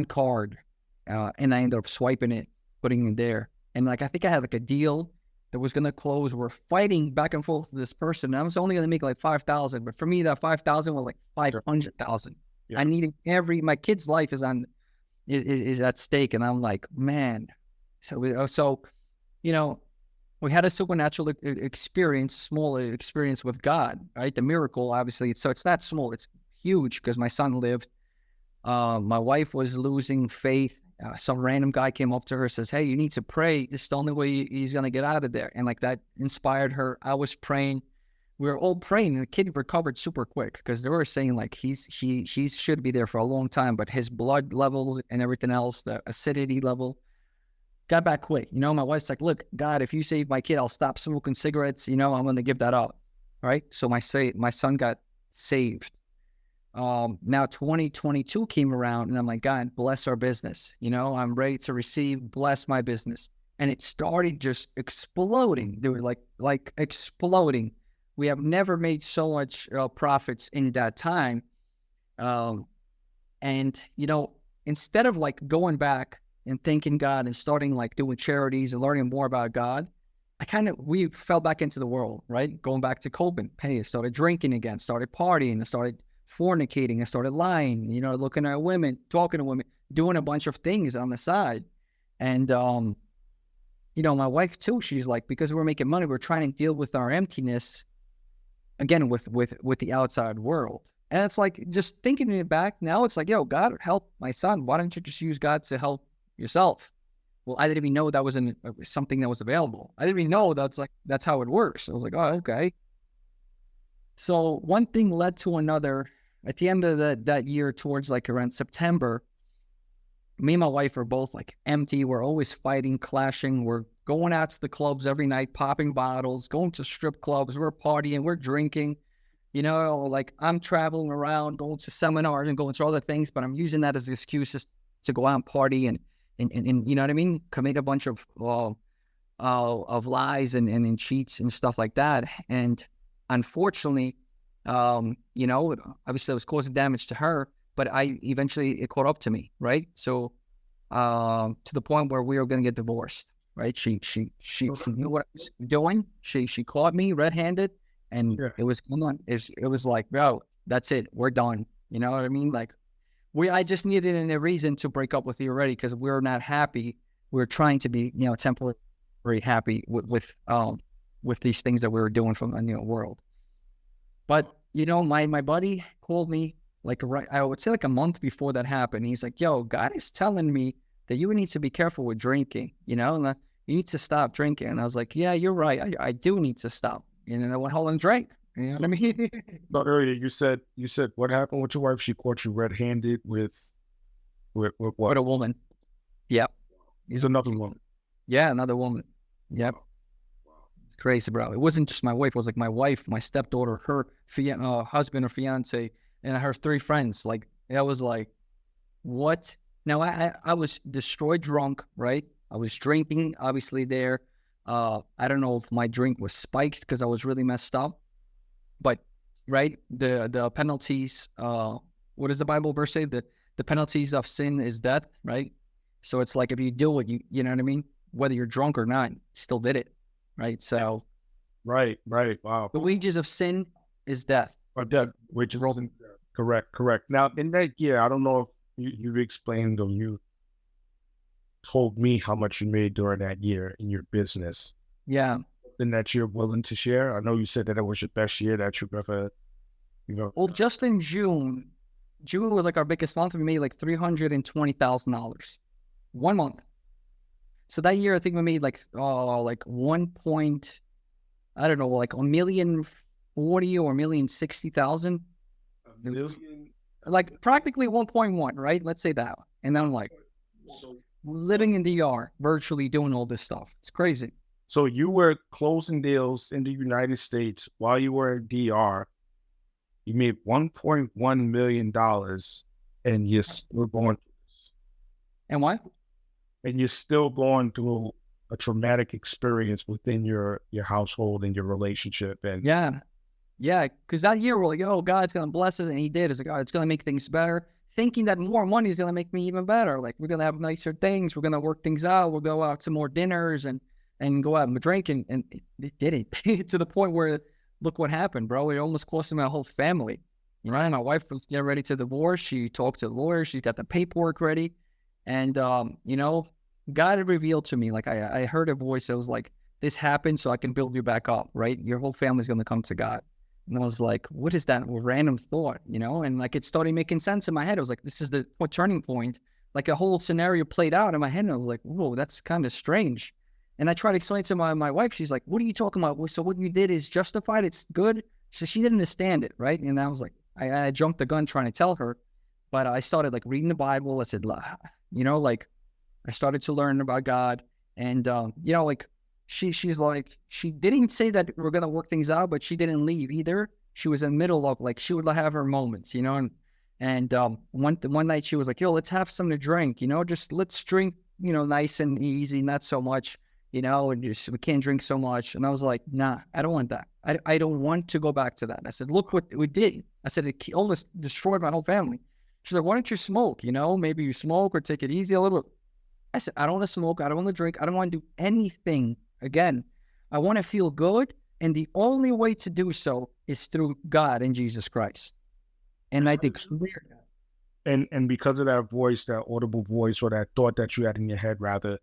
card, and I ended up swiping it, putting it there. And like, I think I had like a deal that was going to close. We're fighting back and forth with this person. And I was only going to make like 5,000, but for me, that 5,000 was like 500,000. Yeah. I needed my kid's life is at stake. And I'm like, man, so, we had a supernatural experience, small experience with God, right? The miracle, obviously. So it's not small, it's huge because my son lived. My wife was losing faith. Some random guy came up to her, says, hey, you need to pray. This is the only way he's going to get out of there. And like that inspired her. I was praying. We were all praying. And the kid recovered super quick because they were saying like he should be there for a long time, but his blood level and everything else, the acidity level, got back quick. My wife's like, look, God, if you save my kid, I'll stop smoking cigarettes. I'm going to give that up. Right. So my son got saved. Now 2022 came around and I'm like, God, bless our business. I'm ready to receive, bless my business. And it started just exploding, dude, like exploding. We have never made so much profits in that time. And, instead of like going back and thanking God and starting like doing charities and learning more about God, we fell back into the world, right? Going back to coping. Hey, I started drinking again, started partying, I started fornicating, I started lying, looking at women, talking to women, doing a bunch of things on the side. And, my wife too, she's like, because we're making money, we're trying to deal with our emptiness again, with the outside world. And it's like, just thinking it back now, it's like, yo, God, help my son. Why don't you just use God to help yourself? Well, I didn't even know that was something that was available. I didn't even know that's how it works. I was like, oh, okay. So one thing led to another. At the end of that year, towards like around September, me and my wife are both like empty. We're always fighting, clashing. We're going out to the clubs every night, popping bottles, going to strip clubs. We're partying, we're drinking. Like I'm traveling around, going to seminars and going to other things, but I'm using that as excuses to go out and party and you know what I mean? Commit a bunch of lies and cheats and stuff like that. And unfortunately, obviously I was causing damage to her, but it caught up to me, right? So to the point where we were going to get divorced, right? She knew what I was doing. She caught me red-handed, and Yeah. it was going on. It was like, bro, that's it. We're done. You know what I mean? Like, I just needed a reason to break up with you already because we were not happy. We were trying to be, temporarily happy with these things that we were doing from the world. But, my buddy called me I would say like a month before that happened. He's like, yo, God is telling me that you need to be careful with drinking, and that you need to stop drinking. And I was like, yeah, you're right. I do need to stop. And then I went home and drank. You know what I mean? But earlier you said what happened with your wife? She caught you red-handed with what? With a woman. Yep. It's another woman. Yeah, another woman. Yep. It's crazy, bro. It wasn't just my wife. It was like my wife, my stepdaughter, her husband or fiance, and her 3 friends. Like, I was like, what? Now, I was destroyed drunk, right? I was drinking, obviously, there. I don't know if my drink was spiked because I was really messed up. But, right, the penalties, what does the Bible verse say? The penalties of sin is death, right? So it's like if you do it, you know what I mean? Whether you're drunk or not, you still did it, right? So. Right. Wow. The wages of sin is death. Death, which is correct. Now, in that year, I don't know if you've explained or you told me how much you made during that year in your business. Yeah. And that you're willing to share. I know you said that it was your best year that you've ever, Well, just in June was like our biggest month. We made like $320,000 1 month. So that year, I think we made like 1 point, I don't know, like $1,040,000 or $1,060,000. $1 million, like practically 1.1, right? Let's say that. And then I'm like, so living in DR, virtually doing all this stuff. It's crazy. So you were closing deals in the United States while you were in DR. You made $1.1 million, and you're still going through this. And what? And you're still going through a traumatic experience within your household and your relationship. And yeah, because that year we're like, oh, God's gonna bless us, and He did. It's like, oh, it's gonna make things better. Thinking that more money is gonna make me even better. Like, we're gonna have nicer things. We're gonna work things out. We'll go out to more dinners and go out and drink, and it didn't. To the point where, look what happened, bro. It almost cost me my whole family. Right? My wife was getting ready to divorce. She talked to the lawyer. She got the paperwork ready, and God had revealed to me, like I heard a voice that was like, this happened so I can build you back up, right? Your whole family's going to come to God. And I was like, what is that random thought, And like, it started making sense in my head. I was like, this is the turning point. Like, a whole scenario played out in my head. And I was like, whoa, that's kind of strange. And I tried to explain to my wife. She's like, what are you talking about? So what you did is justified. It's good. She didn't understand it, right? And I was like, I jumped the gun trying to tell her. But I started like reading the Bible. I said, like, I started to learn about God, and like she's like, she didn't say that we're gonna work things out, but she didn't leave either. She was in the middle of, like, she would have her moments, and one night she was like, yo, let's have something to drink, just let's drink, nice and easy, not so much, and just, we can't drink so much. And I was like, nah, I don't want that. I don't want to go back to that. I said, look what we did. I said, it almost destroyed my whole family. She's like, why don't you smoke? Maybe you smoke or take it easy a little bit. I said, I don't want to smoke. I don't want to drink. I don't want to do anything again. I want to feel good. And the only way to do so is through God and Jesus Christ. And I declared that. And because of that voice, that audible voice, or that thought that you had in your head, rather,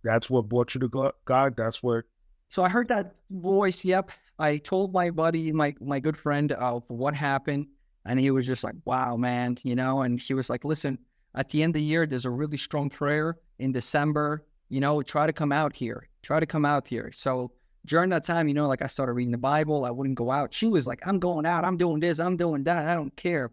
that's what brought you to God. That's what. So I heard that voice. Yep. I told my buddy, my good friend, of what happened. And he was just like, wow, man, and he was like, listen, at the end of the year, there's a really strong prayer in December, try to come out here. So during that time, like, I started reading the Bible. I wouldn't go out. She was like, I'm going out. I'm doing this. I'm doing that. I don't care.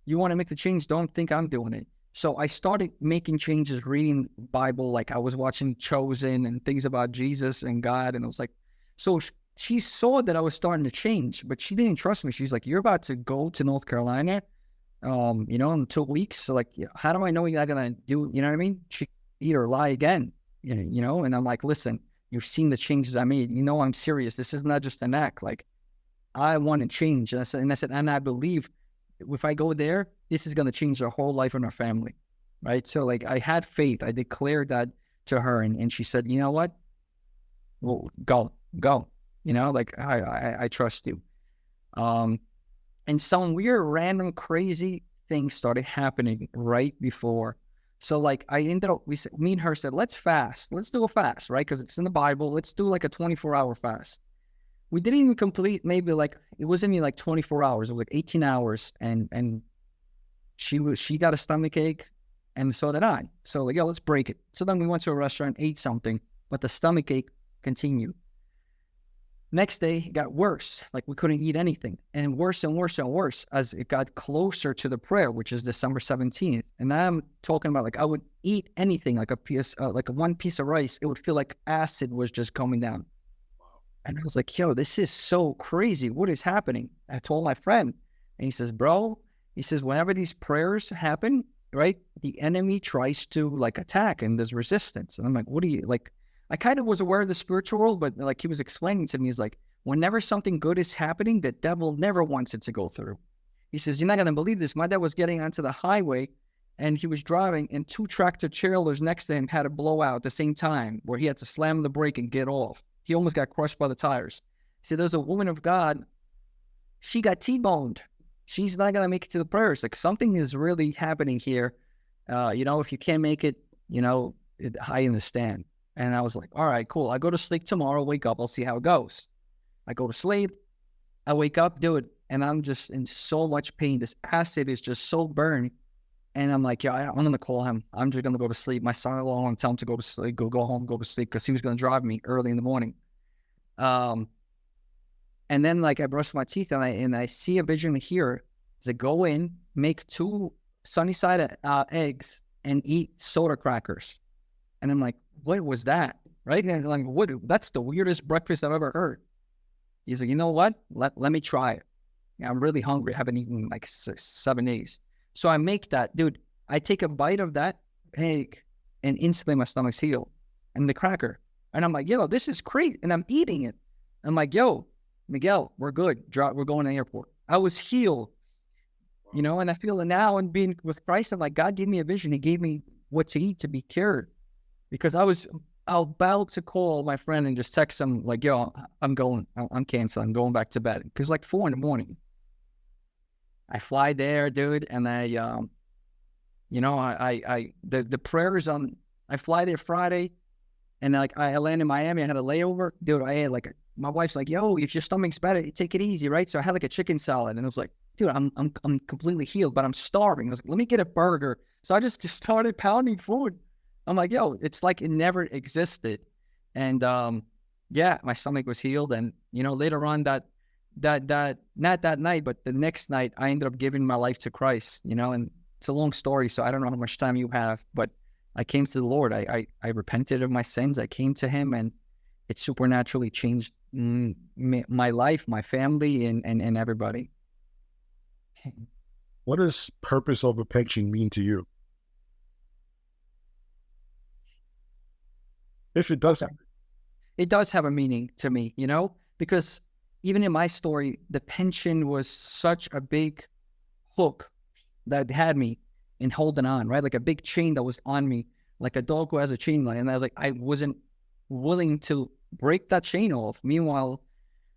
You want to make the change? Don't think I'm doing it. So I started making changes, reading the Bible. Like, I was watching Chosen and things about Jesus and God. And I was like, so she saw that I was starting to change, but she didn't trust me. She's like, you're about to go to North Carolina, in 2 weeks. So, like, how do I know you're not going to do, you know what I mean? She either lie again, and I'm like, listen, you've seen the changes I made. I'm serious. This is not just an act. Like, I want to change. And I said, and I believe if I go there, this is going to change our whole life and our family. right? So like I had faith. I declared that to her, and she said, you know what? Well, go. You know, like I trust you. And some weird, random, crazy things started happening right before. So like I ended up, me and her said, let's fast. Let's do a fast, right? Because it's in the Bible. Let's do like a 24-hour fast. We didn't even complete, maybe like, it wasn't even like 24 hours. It was like 18 hours. And she got a stomach ache, and so did I. So like, yo, let's break it. So then we went to a restaurant, ate something, but the stomach ache continued. Next day, it got worse. Like we couldn't eat anything, and worse and worse and worse as it got closer to the prayer, which is December 17th. And I'm talking about like I would eat anything, like one piece of rice. It would feel like acid was just coming down. And I was like, yo, this is so crazy. What is happening? I told my friend, and he says, bro, he says, whenever these prayers happen, right, the enemy tries to like attack, and there's resistance. And I'm like, what do you like? I kind of was aware of the spiritual world, but like he was explaining to me, he's like, whenever something good is happening, the devil never wants it to go through. He says, you're not going to believe this. My dad was getting onto the highway, and he was driving, and 2 tractor trailers next to him had a blowout at the same time where he had to slam the brake and get off. He almost got crushed by the tires. He said, there's a woman of God. She got T-boned. She's not going to make it to the prayers. Like something is really happening here. You know, if you can't make it, you know, I understand. And I was like, all right, cool. I go to sleep tomorrow, wake up, I'll see how it goes. I go to sleep, I wake up, do it, and I'm just in so much pain. This acid is just so burned. And I'm like, yeah, I'm going to call him. I'm just going to go to sleep. My son-in-law, I'm going to tell him to go to sleep, go home, go to sleep, because he was going to drive me early in the morning. And then like I brush my teeth, and I see a vision here. To go in, make 2 sunny side eggs, and eat soda crackers. And I'm like, what was that? Right? And I'm like, what? That's the weirdest breakfast I've ever heard. He's like, you know what? Let me try it. Yeah, I'm really hungry. I haven't eaten like 7 days. So I make that, dude. I take a bite of that egg, and instantly my stomach's healed. And the cracker. And I'm like, yo, this is crazy. And I'm eating it. I'm like, yo, Miguel, we're good. We're going to the airport. I was healed. You know, and I feel it now, and being with Christ, I'm like, God gave me a vision. He gave me what to eat to be cured. Because I was about to call my friend and just text him like, yo, I'm canceling. I'm going back to bed. Because like 4 a.m. I fly there, dude. And I, you know, the prayers on, I fly there Friday, and like I land in Miami. I had a layover. Dude, I had like, my wife's like, yo, if your stomach's better, take it easy, right? So I had like a chicken salad, and I was like, dude, I'm completely healed, but I'm starving. I was like, let me get a burger. So I just started pounding food. I'm like, yo, it's like it never existed. And yeah, my stomach was healed. And, you know, later on that not that night, but the next night, I ended up giving my life to Christ, you know, and it's a long story, so I don't know how much time you have, but I came to the Lord. I repented of my sins. I came to him, and it supernaturally changed my life, my family, and everybody. What does purpose over pension mean to you? If it does have. It does have a meaning to me, you know, because even in my story, the pension was such a big hook that had me in holding on, right? Like a big chain that was on me, like a dog who has a chain line. And I was like, I wasn't willing to break that chain off. Meanwhile,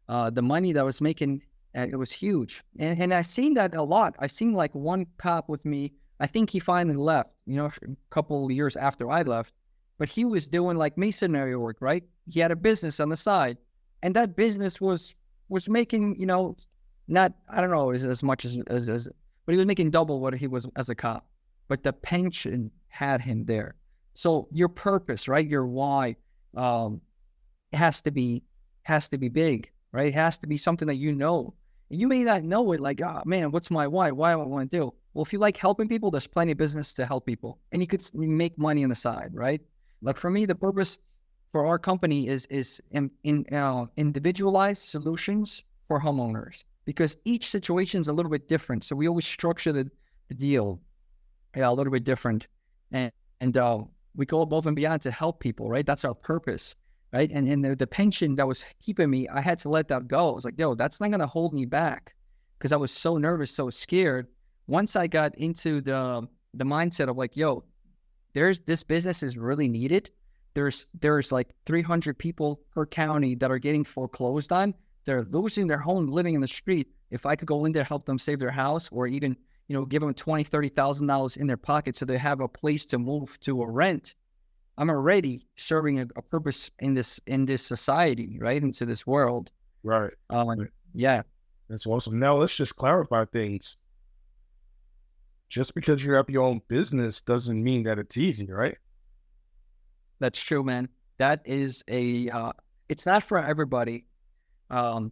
the money that I was making, it was huge. And I've seen that a lot. I've seen like one cop with me. I think he finally left, you know, a couple of years after I left. But he was doing like masonry work, right? He had a business on the side, and that business was making, you know, not, I don't know, as much as, but he was making double what he was as a cop. But the pension had him there. So your purpose, right? Your why, has to be big, right? It has to be something that you know. And you may not know it, like, oh man, what's my why? Why do I want to do? Well, if you like helping people, there's plenty of business to help people, and you could make money on the side, right? Like for me, the purpose for our company is individualized solutions for homeowners, because each situation is a little bit different. So we always structure the deal a little bit different, and we go above and beyond to help people, right? That's our purpose, right? And the pension that was keeping me, I had to let that go. I was like, yo, that's not going to hold me back, because I was so nervous, so scared. Once I got into the mindset of like, yo, this business is really needed. There's like 300 people per county that are getting foreclosed on. They're losing their home, living in the street. If I could go in there, help them save their house, or even, give them $20,000-$30,000 in their pocket so they have a place to move to or rent, I'm already serving a purpose in this society, right? Into this world. Right. Yeah. That's awesome. Now let's just clarify things. Just because you have your own business doesn't mean that it's easy, right? That's true, man. That is it's not for everybody. I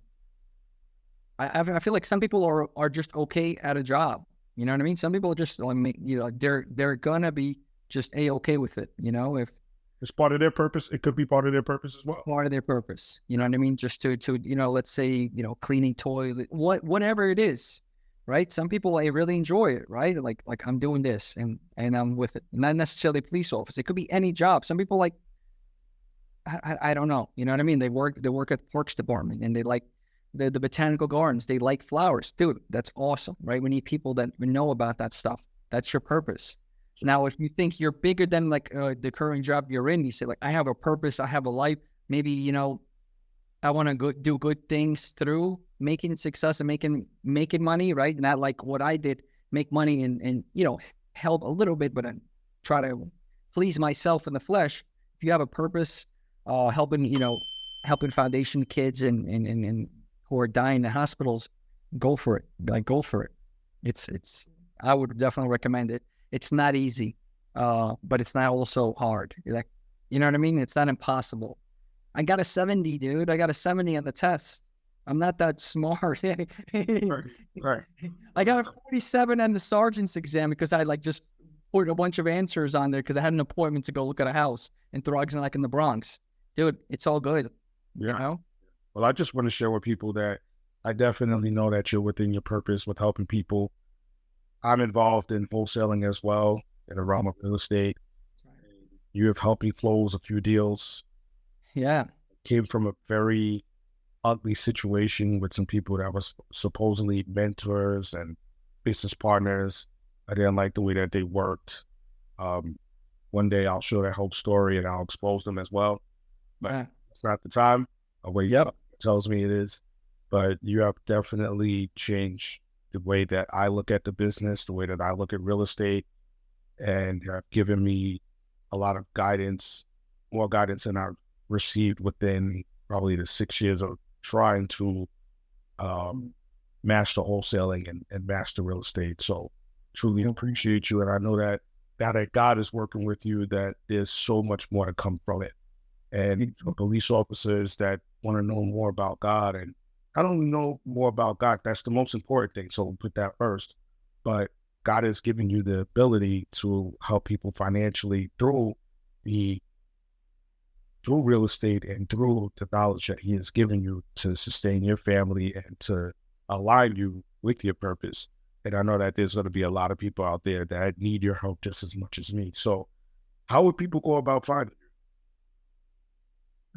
feel like some people are just okay at a job. You know what I mean? Some people are just, they're gonna be just okay with it. If it's part of their purpose, it could be part of their purpose as well. Part of their purpose. You know what I mean? Just to let's say, cleaning toilet, whatever it is, right? Some people, they really enjoy it, right? Like I'm doing this and I'm with it. Not necessarily police officer. It could be any job. Some people like, I don't know. You know what I mean? They work at the Parks Department and they like the botanical gardens. They like flowers. Dude, that's awesome, right? We need people that know about that stuff. That's your purpose. Now, if you think you're bigger than like the current job you're in, you say like, I have a purpose, I have a life. Maybe, I want to do good things through making success and making money, right? Not like what I did, make money and help a little bit, but try to please myself in the flesh. If you have a purpose, helping foundation kids and who are dying in hospitals, go for it. Like, go for it. It's I would definitely recommend it. It's not easy, but it's not also hard. Like, you know what I mean? It's not impossible. I got a 70, dude. I got a 70 on the test. I'm not that smart. Right. I got a 47 on the sergeant's exam because I just put a bunch of answers on there because I had an appointment to go look at a house in drugs and in the Bronx. Dude, it's all good. Yeah. Well, I just want to share with people that I definitely know that you're within your purpose with helping people. I'm involved in wholesaling as well in the realm of real estate. You have helped me close a few deals. Yeah. Came from a very ugly situation with some people that was supposedly mentors and business partners. I didn't like the way that they worked. One day I'll show that whole story and I'll expose them as well. But it's not the time. I'll wait. Yep. Tells me it is. But you have definitely changed the way that I look at the business, the way that I look at real estate, and have given me a lot of guidance, more guidance than I've received within probably the 6 years of trying to master wholesaling and master real estate. So truly appreciate you. And I know that now that God is working with you, that there's so much more to come from it. And for police officers that want to know more about God and not only know more about God, that's the most important thing. So we'll put that first. But God has given you the ability to help people financially through real estate and through the knowledge that He has given you to sustain your family and to align you with your purpose. And I know that there's going to be a lot of people out there that need your help just as much as me. So how would people go about finding you?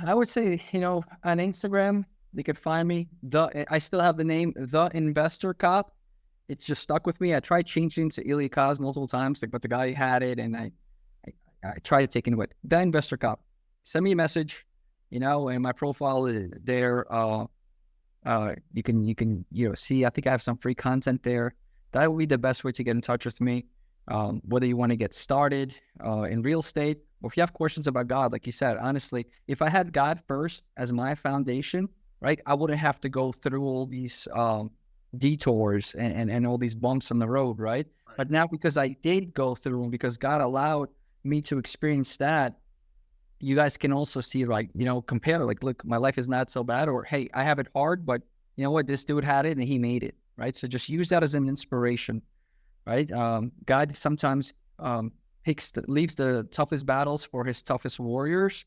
I would say, on Instagram, they could find me. I still have the name, The Investor Cop. It's just stuck with me. I tried changing to Ilya Kosilov multiple times, but the guy had it, and I tried to take it away. The Investor Cop. Send me a message, and my profile is there. You can see. I think I have some free content there. That would be the best way to get in touch with me. Whether you want to get started in real estate, or if you have questions about God, like you said, honestly, if I had God first as my foundation, right, I wouldn't have to go through all these detours and all these bumps on the road, right? But now because I did go through them, because God allowed me to experience that, you guys can also see, like, compare, like, look, my life is not so bad, or, hey, I have it hard, but you know what, this dude had it and he made it, right? So just use that as an inspiration, right? God sometimes leaves the toughest battles for His toughest warriors.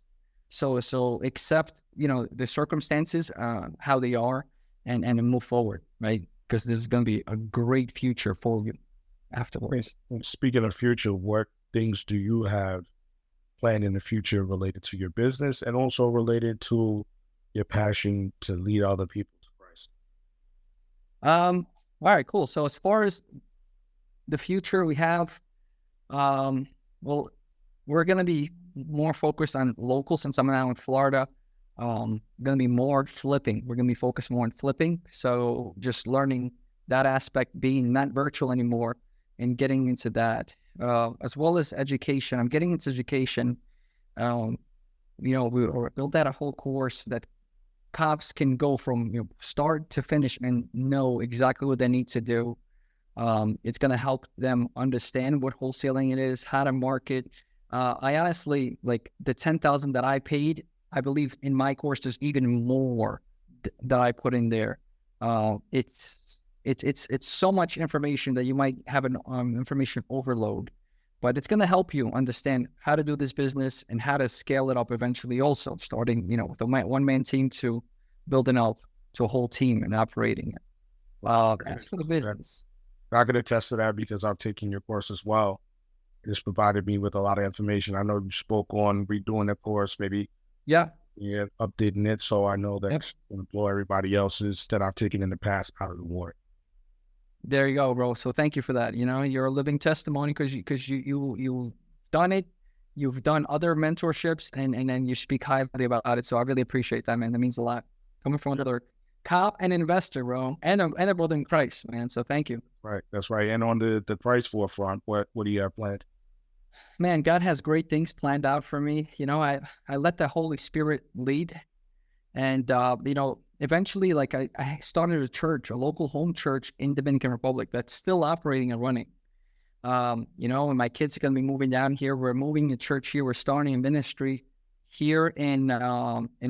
So accept, the circumstances, how they are, and move forward, right? Because this is going to be a great future for you afterwards. Speaking of future, what things do you have planned in the future related to your business and also related to your passion to lead other people to Christ? All right, cool. So as far as the future, we have, well, we're going to be more focused on local since I'm now in Florida. Going to be more flipping. We're going to be focused more on flipping. So just learning that aspect, being not virtual anymore and getting into that, as well as education. I'm getting into education. We built out a whole course that cops can go from start to finish and know exactly what they need to do. It's going to help them understand what wholesaling it is, how to market. I honestly, like the $10,000 that I paid, I believe in my course there's even more that I put in there. It's so much information that you might have an information overload, but it's going to help you understand how to do this business and how to scale it up eventually. Also, starting with a one-man team to building up to a whole team and operating it. That's for the business. I can attest to that because I've taken your course as well. It's provided me with a lot of information. I know you spoke on redoing the course, maybe. Yeah, updating it. So I know that it's going to blow everybody else's that I've taken in the past out of the water. There you go, bro. So thank you for that. You're a living testimony because you've done it. You've done other mentorships and then you speak highly about it. So I really appreciate that, man. That means a lot. Coming from another cop and investor, bro, and a brother in Christ, man. So thank you. Right, that's right. And on the price forefront, what do you have planned? Man, God has great things planned out for me. I let the Holy Spirit lead, and eventually, like I started a church, a local home church in Dominican Republic that's still operating and running. And my kids are going to be moving down here. We're moving a church here. We're starting a ministry here in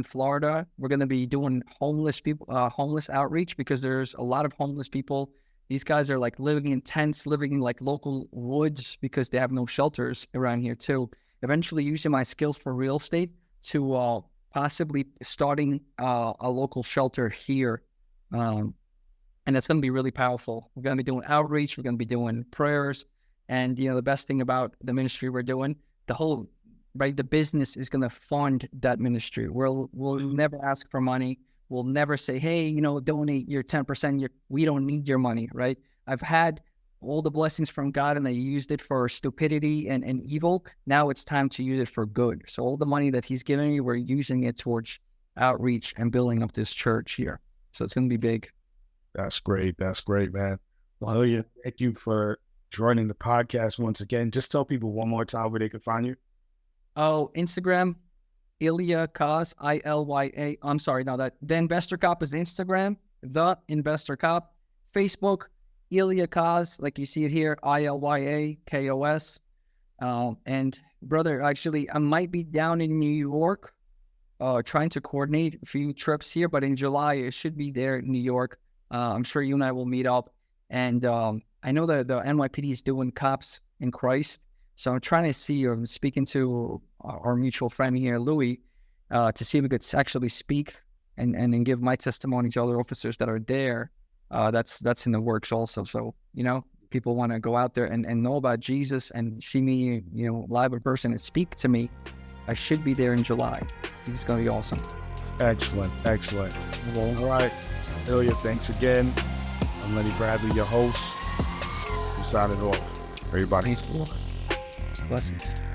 Florida. We're going to be doing homeless outreach because there's a lot of homeless people. These guys are like living in tents, living in like local woods because they have no shelters around here too. Eventually using my skills for real estate to possibly starting a local shelter here. And it's going to be really powerful. We're going to be doing outreach. We're going to be doing prayers. And, the best thing about the ministry we're doing, the business is going to fund that ministry. We'll never ask for money. We'll never say, hey, donate your 10%. We don't need your money, right? I've had all the blessings from God and I used it for stupidity and evil. Now it's time to use it for good. So all the money that he's giving me, we're using it towards outreach and building up this church here. So it's going to be big. That's great. That's great, man. Well, Ilya, thank you for joining the podcast once again. Just tell people one more time where they can find you. Oh, Instagram, Ilya Kos, ILYA. I'm sorry, no, the Investor Cop is Instagram, the Investor Cop. Facebook, Ilya Kos, like you see it here, ILYA KOS. And brother, actually, I might be down in New York, trying to coordinate a few trips here, but in July, it should be there in New York. I'm sure you and I will meet up. And I know that the NYPD is doing Cops in Christ. So I'm trying to see, I'm speaking to our mutual friend here, Louis, to see if we could actually speak and give my testimony to other officers that are there. That's in the works also. So, people want to go out there and know about Jesus and see me, live in person and speak to me. I should be there in July. It's going to be awesome. Excellent. Well, all right. Ilya, thanks again. I'm Lenny Bradley, your host. We signing off. Everybody. Blessings.